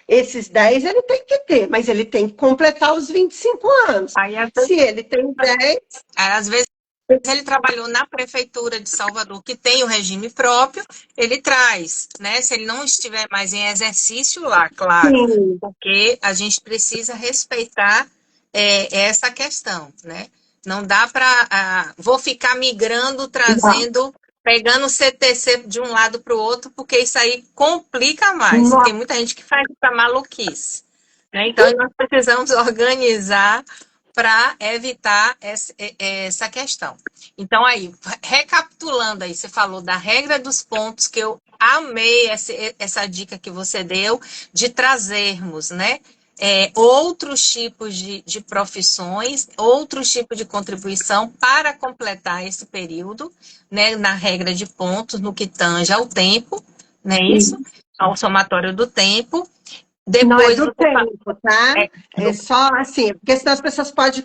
Esses 10 ele tem que ter, mas ele tem que completar os 25 anos. Aí, se ele tem 10... Às vezes ele trabalhou na prefeitura de Salvador, que tem o regime próprio, ele traz, né? Se ele não estiver mais em exercício lá, claro. Sim. Porque a gente precisa respeitar essa questão, né? Não dá para... vou ficar migrando, trazendo pegando o CTC de um lado para o outro, porque isso aí complica mais. Nossa. Tem muita gente que faz essa maluquice, né? Então, nós precisamos organizar para evitar essa questão. Então, aí, recapitulando aí, você falou da regra dos pontos, que eu amei essa dica que você deu, de trazermos, né? Outros tipos de profissões, outros tipos de contribuição para completar esse período, né, na regra de pontos, no que tange ao tempo, não é isso? Ao somatório do tempo. Não é Depois do tempo, tá? É só assim, porque senão as pessoas podem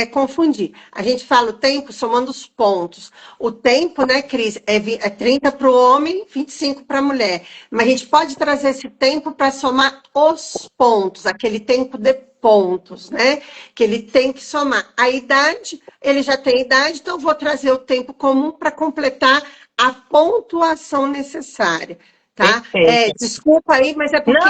confundir. A gente fala o tempo somando os pontos. O tempo, né, Cris, é 30 para o homem, 25 para a mulher. Mas a gente pode trazer esse tempo para somar os pontos, aquele tempo de pontos, né? Que ele tem que somar. A idade, ele já tem idade, então eu vou trazer o tempo comum para completar a pontuação necessária. Tá? Desculpa aí, mas é porque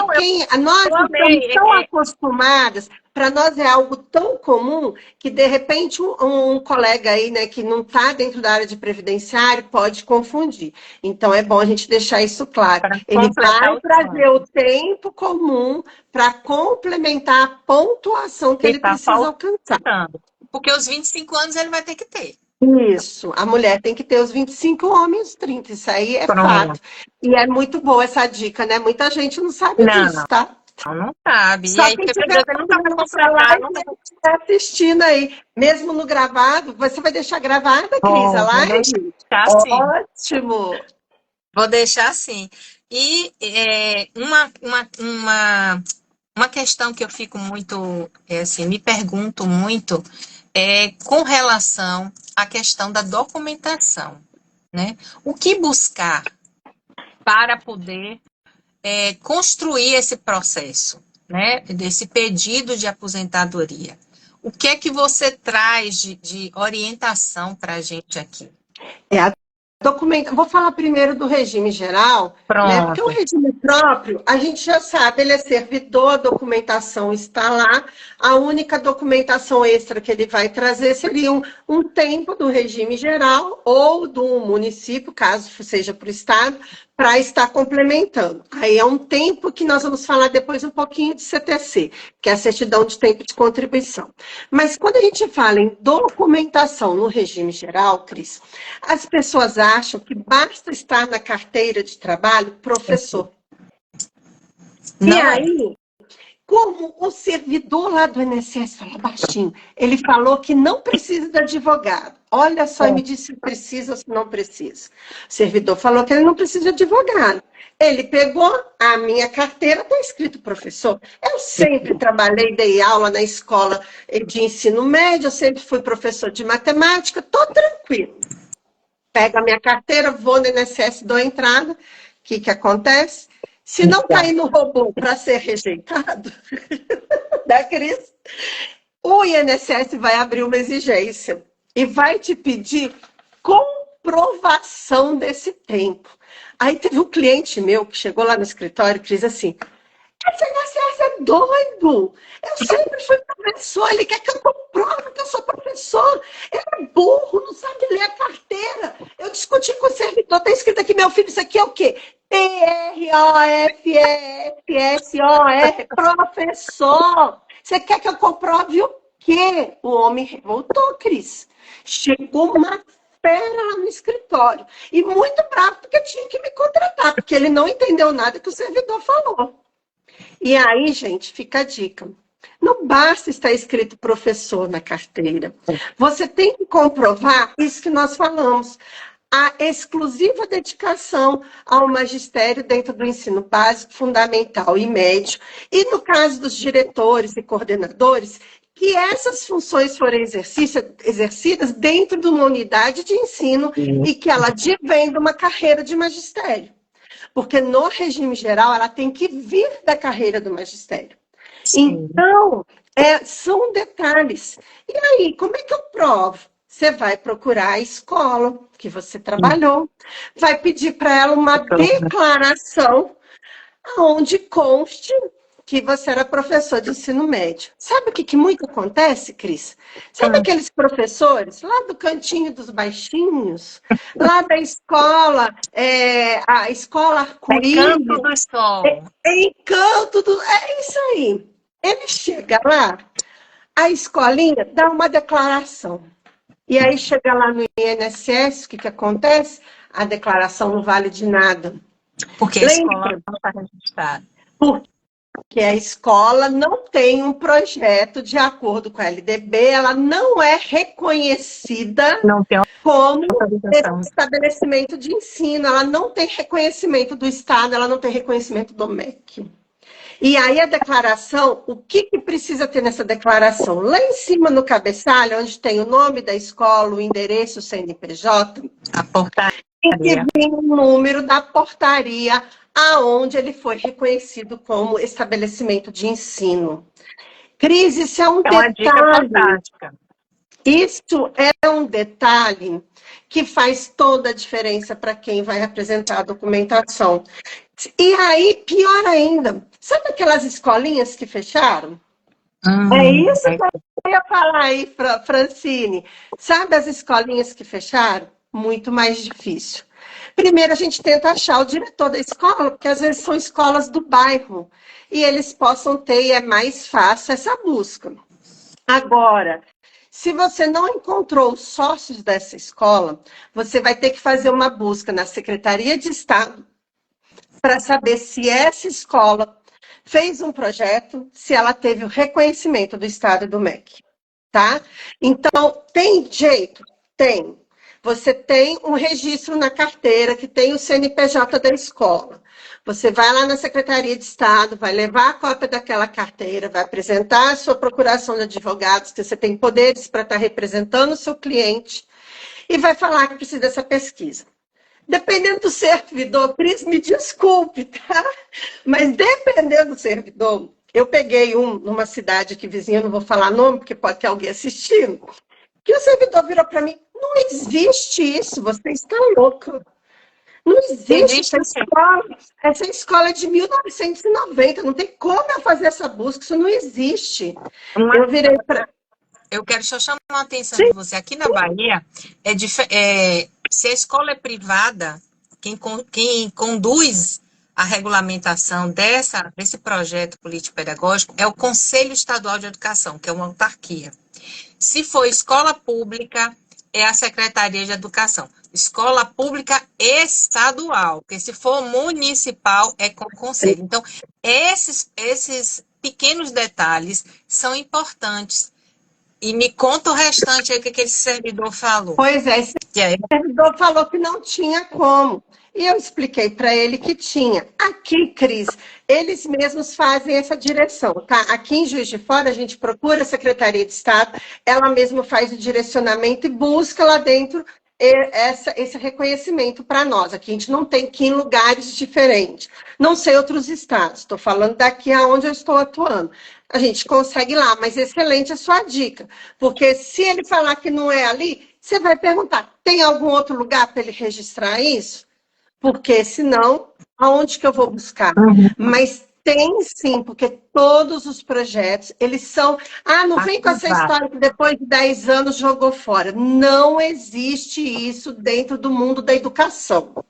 nós estamos tão acostumadas, para nós é algo tão comum que, de repente, um colega aí, né, que não está dentro da área de previdenciário pode confundir. Então, é bom a gente deixar isso claro. Ele vai trazer o tempo comum para complementar a pontuação que ele precisa alcançar. Porque os 25 anos ele vai ter que ter. Isso, a mulher tem que ter os 25, homens os 30, isso aí é fato. E é muito boa essa dica, né? Muita gente não sabe disso, tá? Não sabe. Só quem está assistindo aí, mesmo no gravado, você vai deixar gravada, Cris, a live? Ótimo! Vou deixar assim. E uma questão que eu fico muito, assim, me pergunto muito, com relação à questão da documentação, né? O que buscar para poder construir esse processo, né? Desse pedido de aposentadoria? O que é que você traz de orientação para a gente aqui? Vou falar primeiro do regime geral, né? Porque o regime próprio, a gente já sabe, ele é servidor, a documentação está lá, a única documentação extra que ele vai trazer seria um tempo do regime geral ou do município, caso seja para o estado, para estar complementando. Aí é um tempo que nós vamos falar depois um pouquinho de CTC, que é a certidão de tempo de contribuição. Mas quando a gente fala em documentação no regime geral, Cris, as pessoas acham que basta estar na carteira de trabalho professor. Não. E aí, como o servidor lá do INSS fala baixinho, ele falou que não precisa de advogado. Olha só, e me disse se precisa ou se não precisa. O servidor falou que ele não precisa de advogado. Ele pegou a minha carteira, está escrito professor. Eu sempre trabalhei, dei aula na escola de ensino médio, eu sempre fui professor de matemática, estou tranquilo. Pego a minha carteira, vou no INSS, dou a entrada. O que acontece? Se não cair no robô para ser rejeitado, da Cris, o INSS vai abrir uma exigência e vai te pedir comprovação desse tempo. Aí teve um cliente meu que chegou lá no escritório e disse assim: esse INSS é doido! Eu sempre fui professor, ele quer que eu comprove que eu sou professor. Ele é burro, não sabe ler a carteira. Eu discuti com o servidor, está escrito aqui, meu filho, isso aqui é o quê? PROFESSOR, professor. Você quer que eu comprove o quê? O homem revoltou, Cris. Chegou uma fera lá no escritório. E muito bravo, porque tinha que me contratar, porque ele não entendeu nada que o servidor falou. E aí, gente, fica a dica. Não basta estar escrito professor na carteira. Você tem que comprovar isso que nós falamos. A exclusiva dedicação ao magistério dentro do ensino básico, fundamental e médio. E no caso dos diretores e coordenadores, que essas funções forem exercidas dentro de uma unidade de ensino e que ela advém de uma carreira de magistério. Porque no regime geral, ela tem que vir da carreira do magistério. Sim. Então, são detalhes. E aí, como é que eu provo? Você vai procurar a escola que você trabalhou, vai pedir para ela uma declaração onde conste que você era professor de ensino médio. Sabe o que muito acontece, Cris? Sabe aqueles professores lá do cantinho dos baixinhos, lá da escola, a escola Canto arco-íris, do Sol. Encanto do... É isso aí. Ele chega lá, a escolinha dá uma declaração. E aí chega lá no INSS, o que acontece? A declaração não vale de nada. Porque a escola não está registrada. Porque a escola não tem um projeto de acordo com a LDB, ela não é reconhecida como estabelecimento de ensino, ela não tem reconhecimento do Estado, ela não tem reconhecimento do MEC. E aí a declaração, o que precisa ter nessa declaração? Lá em cima no cabeçalho, onde tem o nome da escola, o endereço, o CNPJ, a portaria. Tem que vir o número da portaria aonde ele foi reconhecido como estabelecimento de ensino. Cris, isso é um detalhe. Dica fantástica. Isso é um detalhe que faz toda a diferença para quem vai apresentar a documentação. E aí, pior ainda, sabe aquelas escolinhas que fecharam? É isso que eu ia falar aí, Francine. Sabe as escolinhas que fecharam? Muito mais difícil. Primeiro, a gente tenta achar o diretor da escola, porque às vezes são escolas do bairro, e eles possam ter, e é mais fácil essa busca. Agora, se você não encontrou os sócios dessa escola, você vai ter que fazer uma busca na Secretaria de Estado para saber se essa escola fez um projeto, se ela teve o reconhecimento do Estado e do MEC, tá? Então, tem jeito? Tem. Você tem um registro na carteira que tem o CNPJ da escola. Você vai lá na Secretaria de Estado, vai levar a cópia daquela carteira, vai apresentar a sua procuração de advogados, que você tem poderes para estar representando o seu cliente, e vai falar que precisa dessa pesquisa. Dependendo do servidor, Cris, me desculpe, tá? Mas dependendo do servidor, eu peguei numa cidade aqui vizinha, não vou falar nome, porque pode ter alguém assistindo, que o servidor virou para mim, não existe isso, você está louco. Não existe essa escola é de 1990, não tem como eu fazer essa busca, isso não existe. Eu virei para... Eu quero só chamar a atenção de você. Aqui na Bahia, se a escola é privada, quem conduz a regulamentação desse projeto político-pedagógico é o Conselho Estadual de Educação, que é uma autarquia. Se for escola pública, é a Secretaria de Educação. Escola pública estadual, porque se for municipal, é com o Conselho. Então, esses pequenos detalhes são importantes. E me conta o restante aí, o que esse servidor falou. Pois é, esse servidor falou que não tinha como. E eu expliquei para ele que tinha. Aqui, Cris, eles mesmos fazem essa direção, tá? Aqui em Juiz de Fora, a gente procura a Secretaria de Estado, ela mesma faz o direcionamento e busca lá dentro esse reconhecimento para nós. Aqui a gente não tem que ir em lugares diferentes. Não sei outros estados, estou falando daqui aonde eu estou atuando. A gente consegue ir lá, mas excelente a sua dica. Porque se ele falar que não é ali, você vai perguntar, tem algum outro lugar para ele registrar isso? Porque senão, aonde que eu vou buscar? Mas tem sim, porque todos os projetos, eles são... Ah, não vem com essa história que depois de 10 anos jogou fora. Não existe isso dentro do mundo da educação.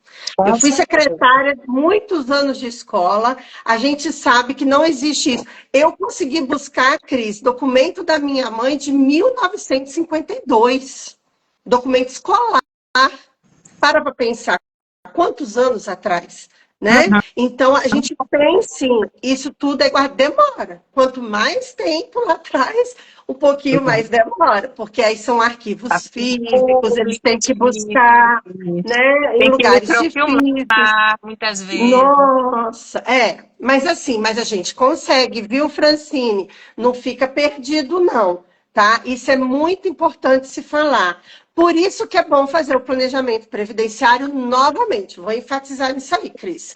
Eu fui secretária de muitos anos de escola, a gente sabe que não existe isso. Eu consegui buscar, Cris, documento da minha mãe de 1952. Documento escolar. Para pensar. Quantos anos atrás, né? Então, a gente tem, sim, isso tudo é igual, demora. Quanto mais tempo lá atrás, um pouquinho mais demora, porque aí são arquivos físicos, eles têm que buscar, né? Em lugares difíceis. Muitas vezes. Nossa, mas assim, mas a gente consegue, viu, Francine? Não fica perdido, não, tá? Isso é muito importante se falar. Por isso que é bom fazer o planejamento previdenciário novamente. Vou enfatizar nisso aí, Cris.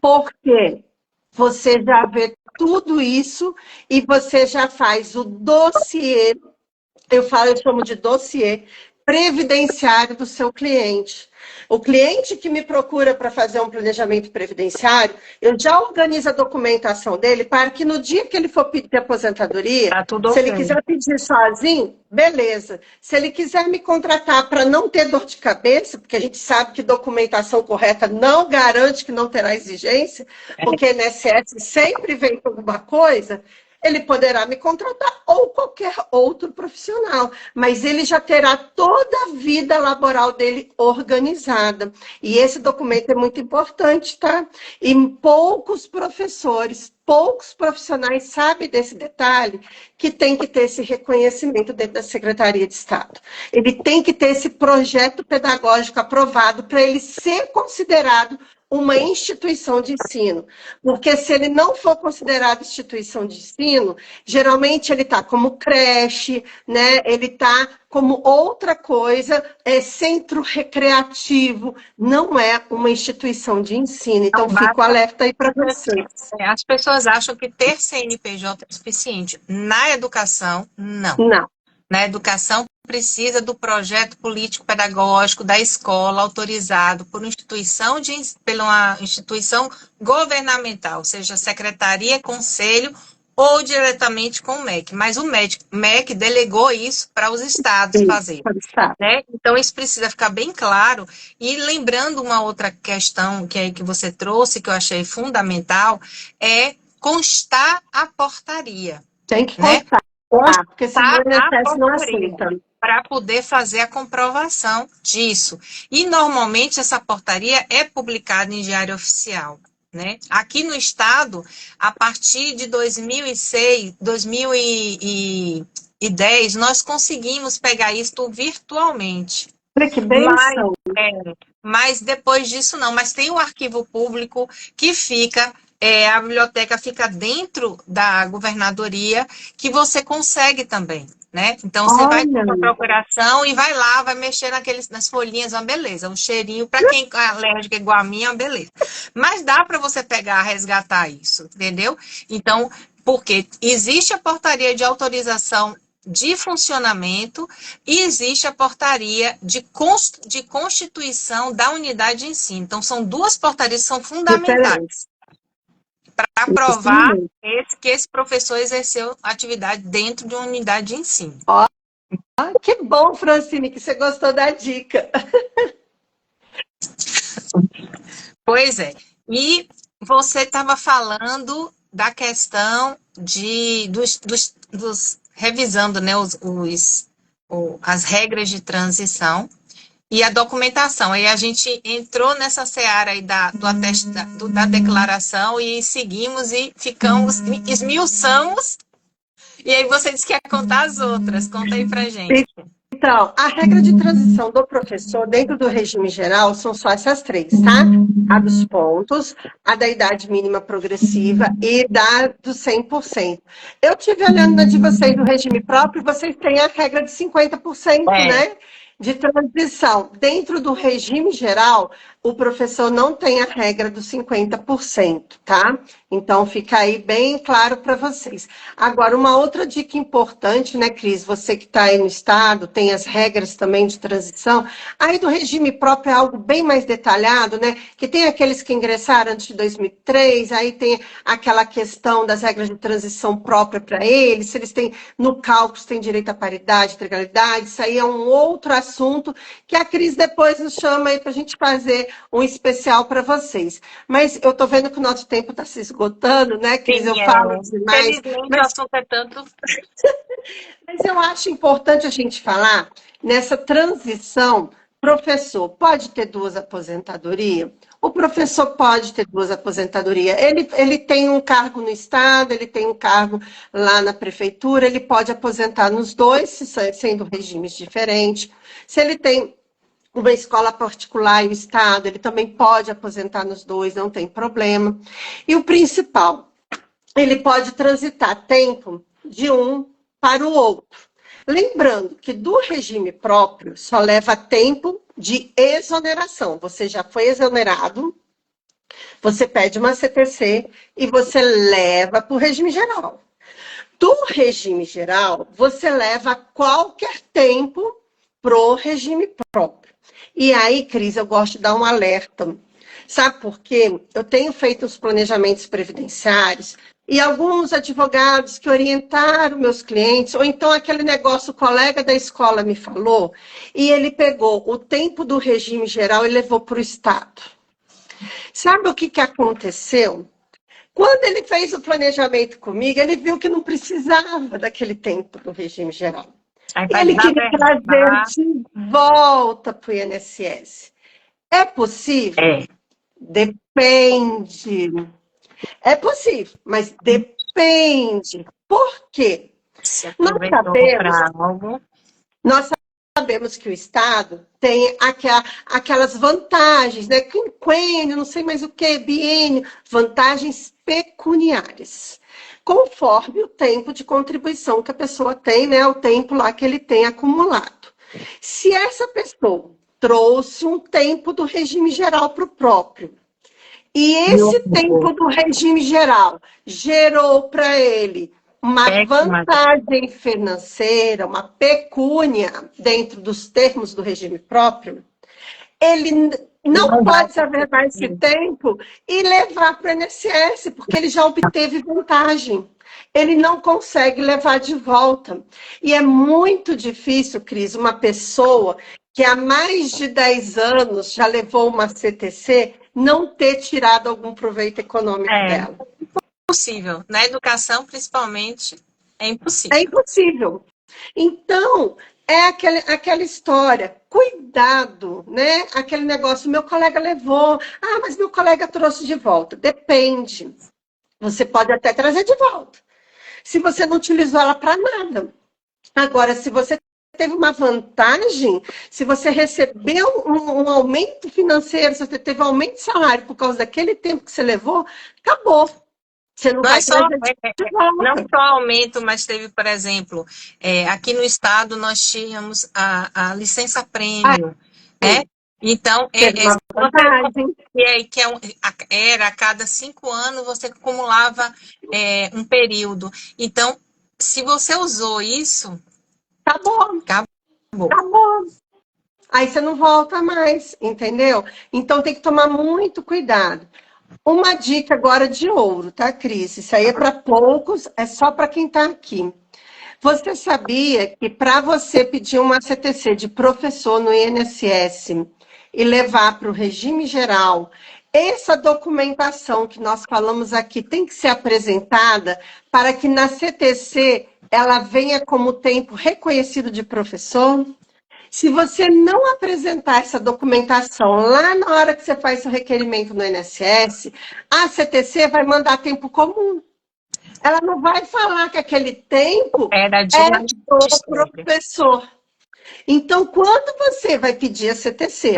Porque você já vê tudo isso e você já faz o dossiê. Eu chamo de dossiê previdenciário do seu cliente. O cliente que me procura para fazer um planejamento previdenciário, eu já organizo a documentação dele para que no dia que ele for pedir aposentadoria, Tá tudo se ele ok. quiser pedir sozinho, beleza. Se ele quiser me contratar para não ter dor de cabeça, porque a gente sabe que documentação correta não garante que não terá exigência, porque INSS sempre vem com alguma coisa, ele poderá me contratar ou qualquer outro profissional, mas ele já terá toda a vida laboral dele organizada. E esse documento é muito importante, tá? E poucos professores, poucos profissionais sabem desse detalhe, que tem que ter esse reconhecimento dentro da Secretaria de Estado. Ele tem que ter esse projeto pedagógico aprovado para ele ser considerado uma instituição de ensino. Porque se ele não for considerado instituição de ensino, geralmente ele está como creche, né? Ele está como outra coisa, centro recreativo, não é uma instituição de ensino. Então, fico alerta aí para vocês. As pessoas acham que ter CNPJ é suficiente. Na educação, não. Não. Na educação, precisa do projeto político-pedagógico da escola autorizado por pela uma instituição governamental, seja secretaria, conselho ou diretamente com o MEC. Mas o MEC delegou isso para os estados fazerem. Né? Então, isso precisa ficar bem claro. E lembrando uma outra questão que você trouxe, que eu achei fundamental, é constar a portaria. Tem que constar, né? Porque senão o INSS não aceita. Para poder fazer a comprovação disso. E, normalmente, essa portaria é publicada em Diário Oficial. Né? Aqui no estado, a partir de 2010, nós conseguimos pegar isso virtualmente. Que bênção! Mas depois disso não. Mas tem o arquivo público que fica... a biblioteca fica dentro da governadoria, que você consegue também, né? Então, você vai para a procuração e vai lá, vai mexer nas folhinhas, uma beleza. Um cheirinho, para quem é alérgico igual a mim, é uma beleza. Mas dá para você pegar, resgatar isso, entendeu? Então, porque existe a portaria de autorização de funcionamento e existe a portaria de constituição da unidade de ensino. Então, são duas portarias que são fundamentais para provar que esse professor exerceu atividade dentro de uma unidade de ensino. Que bom, Francine, que você gostou da dica. Pois é. E você estava falando da questão revisando, né, as regras de transição e a documentação. Aí a gente entrou nessa seara aí da declaração e seguimos e ficamos, esmiuçamos. E aí você disse que ia contar as outras. Conta aí pra gente. Então, a regra de transição do professor dentro do regime geral são só essas três, tá? A dos pontos, a da idade mínima progressiva e da do 100%. Eu tive olhando na de vocês do regime próprio, vocês têm a regra de 50%, né? De transição. Dentro do regime geral, o professor não tem a regra dos 50%, tá? Então, fica aí bem claro para vocês. Agora, uma outra dica importante, né, Cris? Você que está aí no estado, tem as regras também de transição. Aí do regime próprio é algo bem mais detalhado, né? Que tem aqueles que ingressaram antes de 2003, aí tem aquela questão das regras de transição própria para eles, se eles têm, no cálculo, se têm direito à paridade, integralidade, isso aí é um outro assunto que a Cris depois nos chama aí para a gente fazer um especial para vocês. Mas eu tô vendo que o nosso tempo está se esgotando, né, Cris? Sim, eu falo demais. Felizmente, o assunto é tanto... Mas eu acho importante a gente falar nessa transição. Professor pode ter duas aposentadorias? O professor pode ter duas aposentadorias. Ele tem um cargo no Estado, ele tem um cargo lá na prefeitura, ele pode aposentar nos dois, sendo regimes diferentes. Se ele tem uma escola particular e o Estado, ele também pode aposentar nos dois, não tem problema. E o principal, ele pode transitar tempo de um para o outro. Lembrando que do regime próprio só leva tempo de exoneração. Você já foi exonerado, você pede uma CTC e você leva para o regime geral. Do regime geral, você leva qualquer tempo pro regime próprio. E aí, Cris, eu gosto de dar um alerta. Sabe por quê? Eu tenho feito os planejamentos previdenciários e alguns advogados que orientaram meus clientes, ou então aquele negócio, o colega da escola me falou, e ele pegou o tempo do regime geral e levou para o Estado. Sabe o que aconteceu? Quando ele fez o planejamento comigo, ele viu que não precisava daquele tempo do regime geral. Ele queria trazer de volta para o INSS. É possível? Depende. É possível, mas depende. Por quê? Nós sabemos que o Estado tem aquelas vantagens, né? Quinquênio, não sei mais o que, biênio, vantagens pecuniárias, conforme o tempo de contribuição que a pessoa tem, né? O tempo lá que ele tem acumulado. Se essa pessoa trouxe um tempo do regime geral para o próprio, e esse tempo do regime geral gerou para ele uma vantagem financeira, uma pecúnia dentro dos termos do regime próprio, ele não pode averbar esse tempo e levar para o INSS, porque ele já obteve vantagem. Ele não consegue levar de volta. E é muito difícil, Cris, uma pessoa que há mais de 10 anos já levou uma CTC não ter tirado algum proveito econômico dela. Impossível. Na educação, principalmente, é impossível. É impossível. Então, é aquela história, cuidado, né? Aquele negócio, meu colega levou, mas meu colega trouxe de volta. Depende. Você pode até trazer de volta. Se você não utilizou ela para nada. Agora, se você teve uma vantagem, se você recebeu um aumento financeiro, se você teve um aumento de salário por causa daquele tempo que você levou, acabou. Você não vai trazer de volta. Não só aumento, mas teve, por exemplo, aqui no estado nós tínhamos a licença prêmio, né? Então, era a cada 5 anos você acumulava um período. Então, se você usou isso, acabou. Aí você não volta mais, entendeu? Então tem que tomar muito cuidado. Uma dica agora de ouro, tá, Cris? Isso aí é para poucos, é só para quem está aqui. Você sabia que para você pedir uma CTC de professor no INSS e levar para o regime geral, essa documentação que nós falamos aqui tem que ser apresentada para que na CTC ela venha como tempo reconhecido de professor? Se você não apresentar essa documentação lá na hora que você faz o requerimento no INSS, a CTC vai mandar tempo comum. Ela não vai falar que aquele tempo é do professor. Então, quando você vai pedir a CTC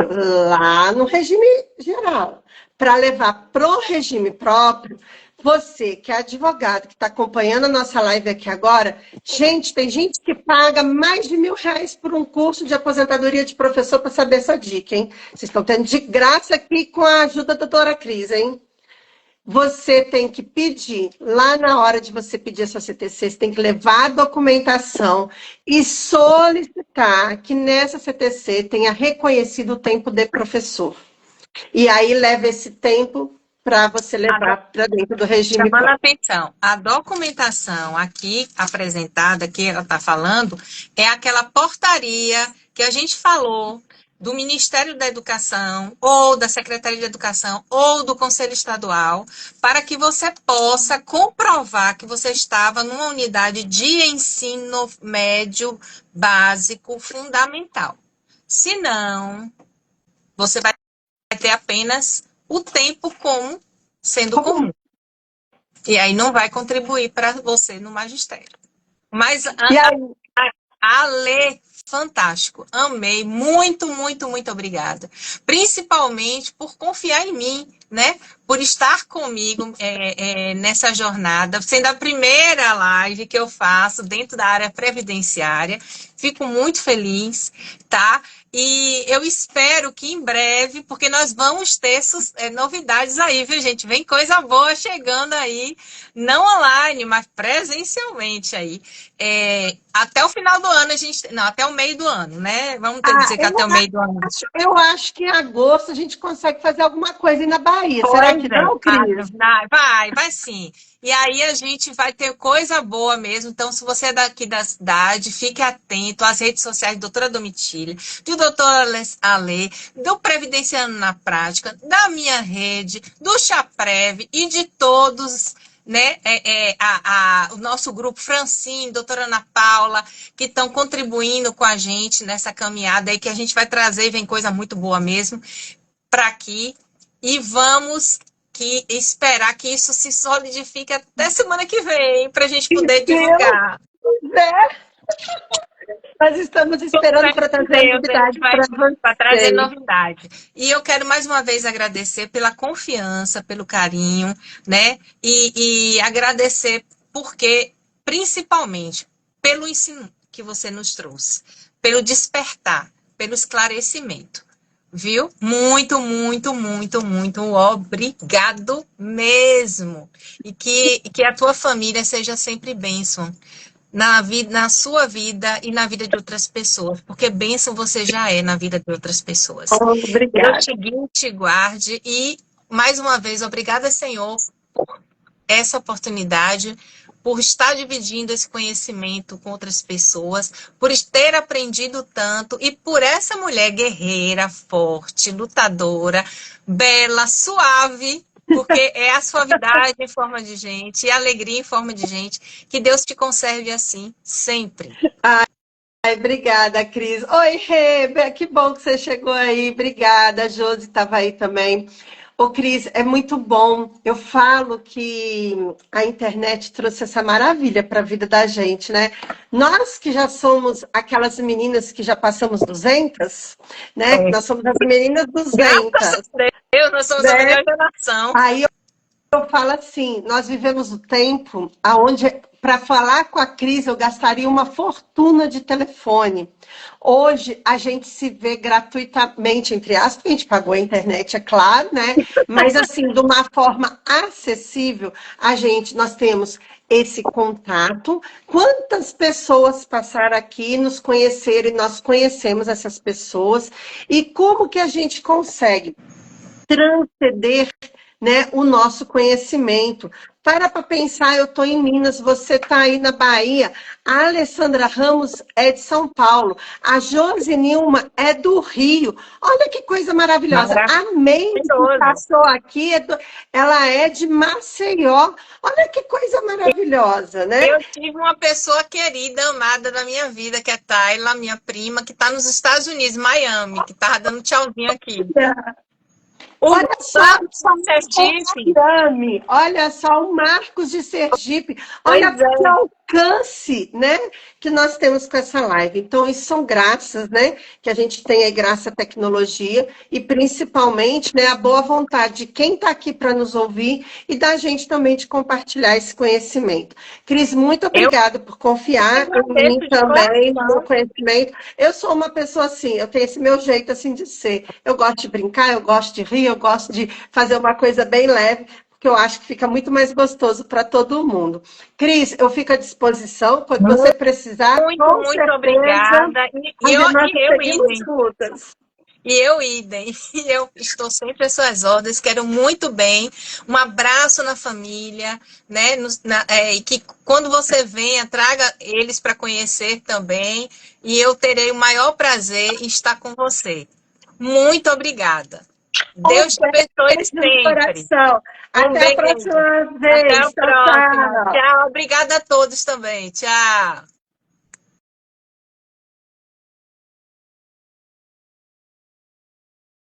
lá no regime geral, para levar para o regime próprio, você que é advogado, que está acompanhando a nossa live aqui agora, gente, tem gente que paga mais de R$1.000 por um curso de aposentadoria de professor para saber essa dica, hein? Vocês estão tendo de graça aqui com a ajuda da doutora Cris, hein? Você tem que pedir, lá na hora de você pedir a sua CTC, você tem que levar a documentação e solicitar que nessa CTC tenha reconhecido o tempo de professor. E aí leva esse tempo para você levar para dentro do regime. Chamando a atenção, a documentação aqui apresentada, que ela está falando, é aquela portaria que a gente falou do Ministério da Educação, ou da Secretaria de Educação, ou do Conselho Estadual, para que você possa comprovar que você estava numa unidade de ensino médio básico fundamental. Se não, você vai ter apenas o tempo como sendo comum. E aí não vai contribuir para você no magistério. Mas a Lê, fantástico. Amei. Muito, muito, muito obrigada. Principalmente por confiar em mim né, por estar comigo nessa jornada, sendo a primeira live que eu faço dentro da área previdenciária. Fico muito feliz, tá? E eu espero que em breve, porque nós vamos ter novidades aí, viu, gente? Vem coisa boa chegando aí, não online, mas presencialmente aí. Até o final do ano, não, até o meio do ano, né? Vamos dizer que até o meio do ano. Eu acho que em agosto a gente consegue fazer alguma coisa aí na Bahia. Será que não, Cris? Vai sim. E aí a gente vai ter coisa boa mesmo. Então, se você é daqui da cidade, fique atento às redes sociais do doutora Domitila, do doutor Ale, do Previdenciando na Prática, da minha rede, do Chaprev e de todos, né? O nosso grupo Francine, doutora Ana Paula, que estão contribuindo com a gente nessa caminhada aí, que a gente vai trazer, vem coisa muito boa mesmo, para aqui. E vamos esperar que isso se solidifique até semana que vem, para a gente poder divulgar. Nós estamos esperando para trazer novidade para trazer novidade. E eu quero mais uma vez agradecer pela confiança, pelo carinho, né? E agradecer porque, principalmente, pelo ensino que você nos trouxe, pelo despertar, pelo esclarecimento. Viu? Muito, muito, muito, muito obrigado mesmo. E que a tua família seja sempre bênção na sua vida e na vida de outras pessoas, porque bênção você já é na vida de outras pessoas. Obrigada. Deus te guie, te guarde e, mais uma vez, obrigada, Senhor, por essa oportunidade, por estar dividindo esse conhecimento com outras pessoas, por ter aprendido tanto e por essa mulher guerreira, forte, lutadora, bela, suave, porque é a suavidade em forma de gente e a alegria em forma de gente. Que Deus te conserve assim, sempre. Obrigada, Cris. Oi, Rebe, que bom que você chegou aí. Obrigada, a Josi estava aí também. Ô, Cris, é muito bom. Eu falo que a internet trouxe essa maravilha para a vida da gente, né? Nós que já somos aquelas meninas que já passamos 200, né? Nós somos as meninas 200. Graças a Deus, nós somos a melhor geração. Aí eu falo assim, nós vivemos o tempo onde, para falar com a Cris, eu gastaria uma fortuna de telefone. Hoje, a gente se vê gratuitamente, entre aspas, a gente pagou a internet, é claro, né? Mas, assim, de uma forma acessível, nós temos esse contato. Quantas pessoas passaram aqui, nos conheceram, e nós conhecemos essas pessoas, e como que a gente consegue transcender, né, o nosso conhecimento. Para pensar, eu estou em Minas, você está aí na Bahia, a Alessandra Ramos é de São Paulo, a Josi Nilma é do Rio. Olha que coisa maravilhosa. A Meire, que passou aqui, ela é de Maceió. Olha que coisa maravilhosa, né? Eu tive uma pessoa querida, amada da minha vida, que é Tayla, minha prima, que está nos Estados Unidos, Miami, que estava dando tchauzinho aqui. Olha só, olha só o Marcos de Sergipe, olha que alcance, né, que nós temos com essa live. Então, isso são graças, né, que a gente tem aí, graças à tecnologia, e principalmente, né, a boa vontade de quem está aqui para nos ouvir e da gente também de compartilhar esse conhecimento. Cris, muito obrigada por confiar em mim também, no meu conhecimento. Eu sou uma pessoa assim, eu tenho esse meu jeito assim de ser. Eu gosto de brincar, eu gosto de rir, eu gosto de fazer uma coisa bem leve, porque eu acho que fica muito mais gostoso para todo mundo. Cris, eu fico à disposição, quando você precisar. Muito obrigada. E eu idem. E eu estou sempre às suas ordens, quero muito bem. Um abraço na família, né? E que quando você venha, traga eles para conhecer também. E eu terei o maior prazer em estar com você. Muito obrigada. Deus te abençoe sempre. Até a próxima vez. Até a próxima. Tchau. Obrigada a todos também. Tchau.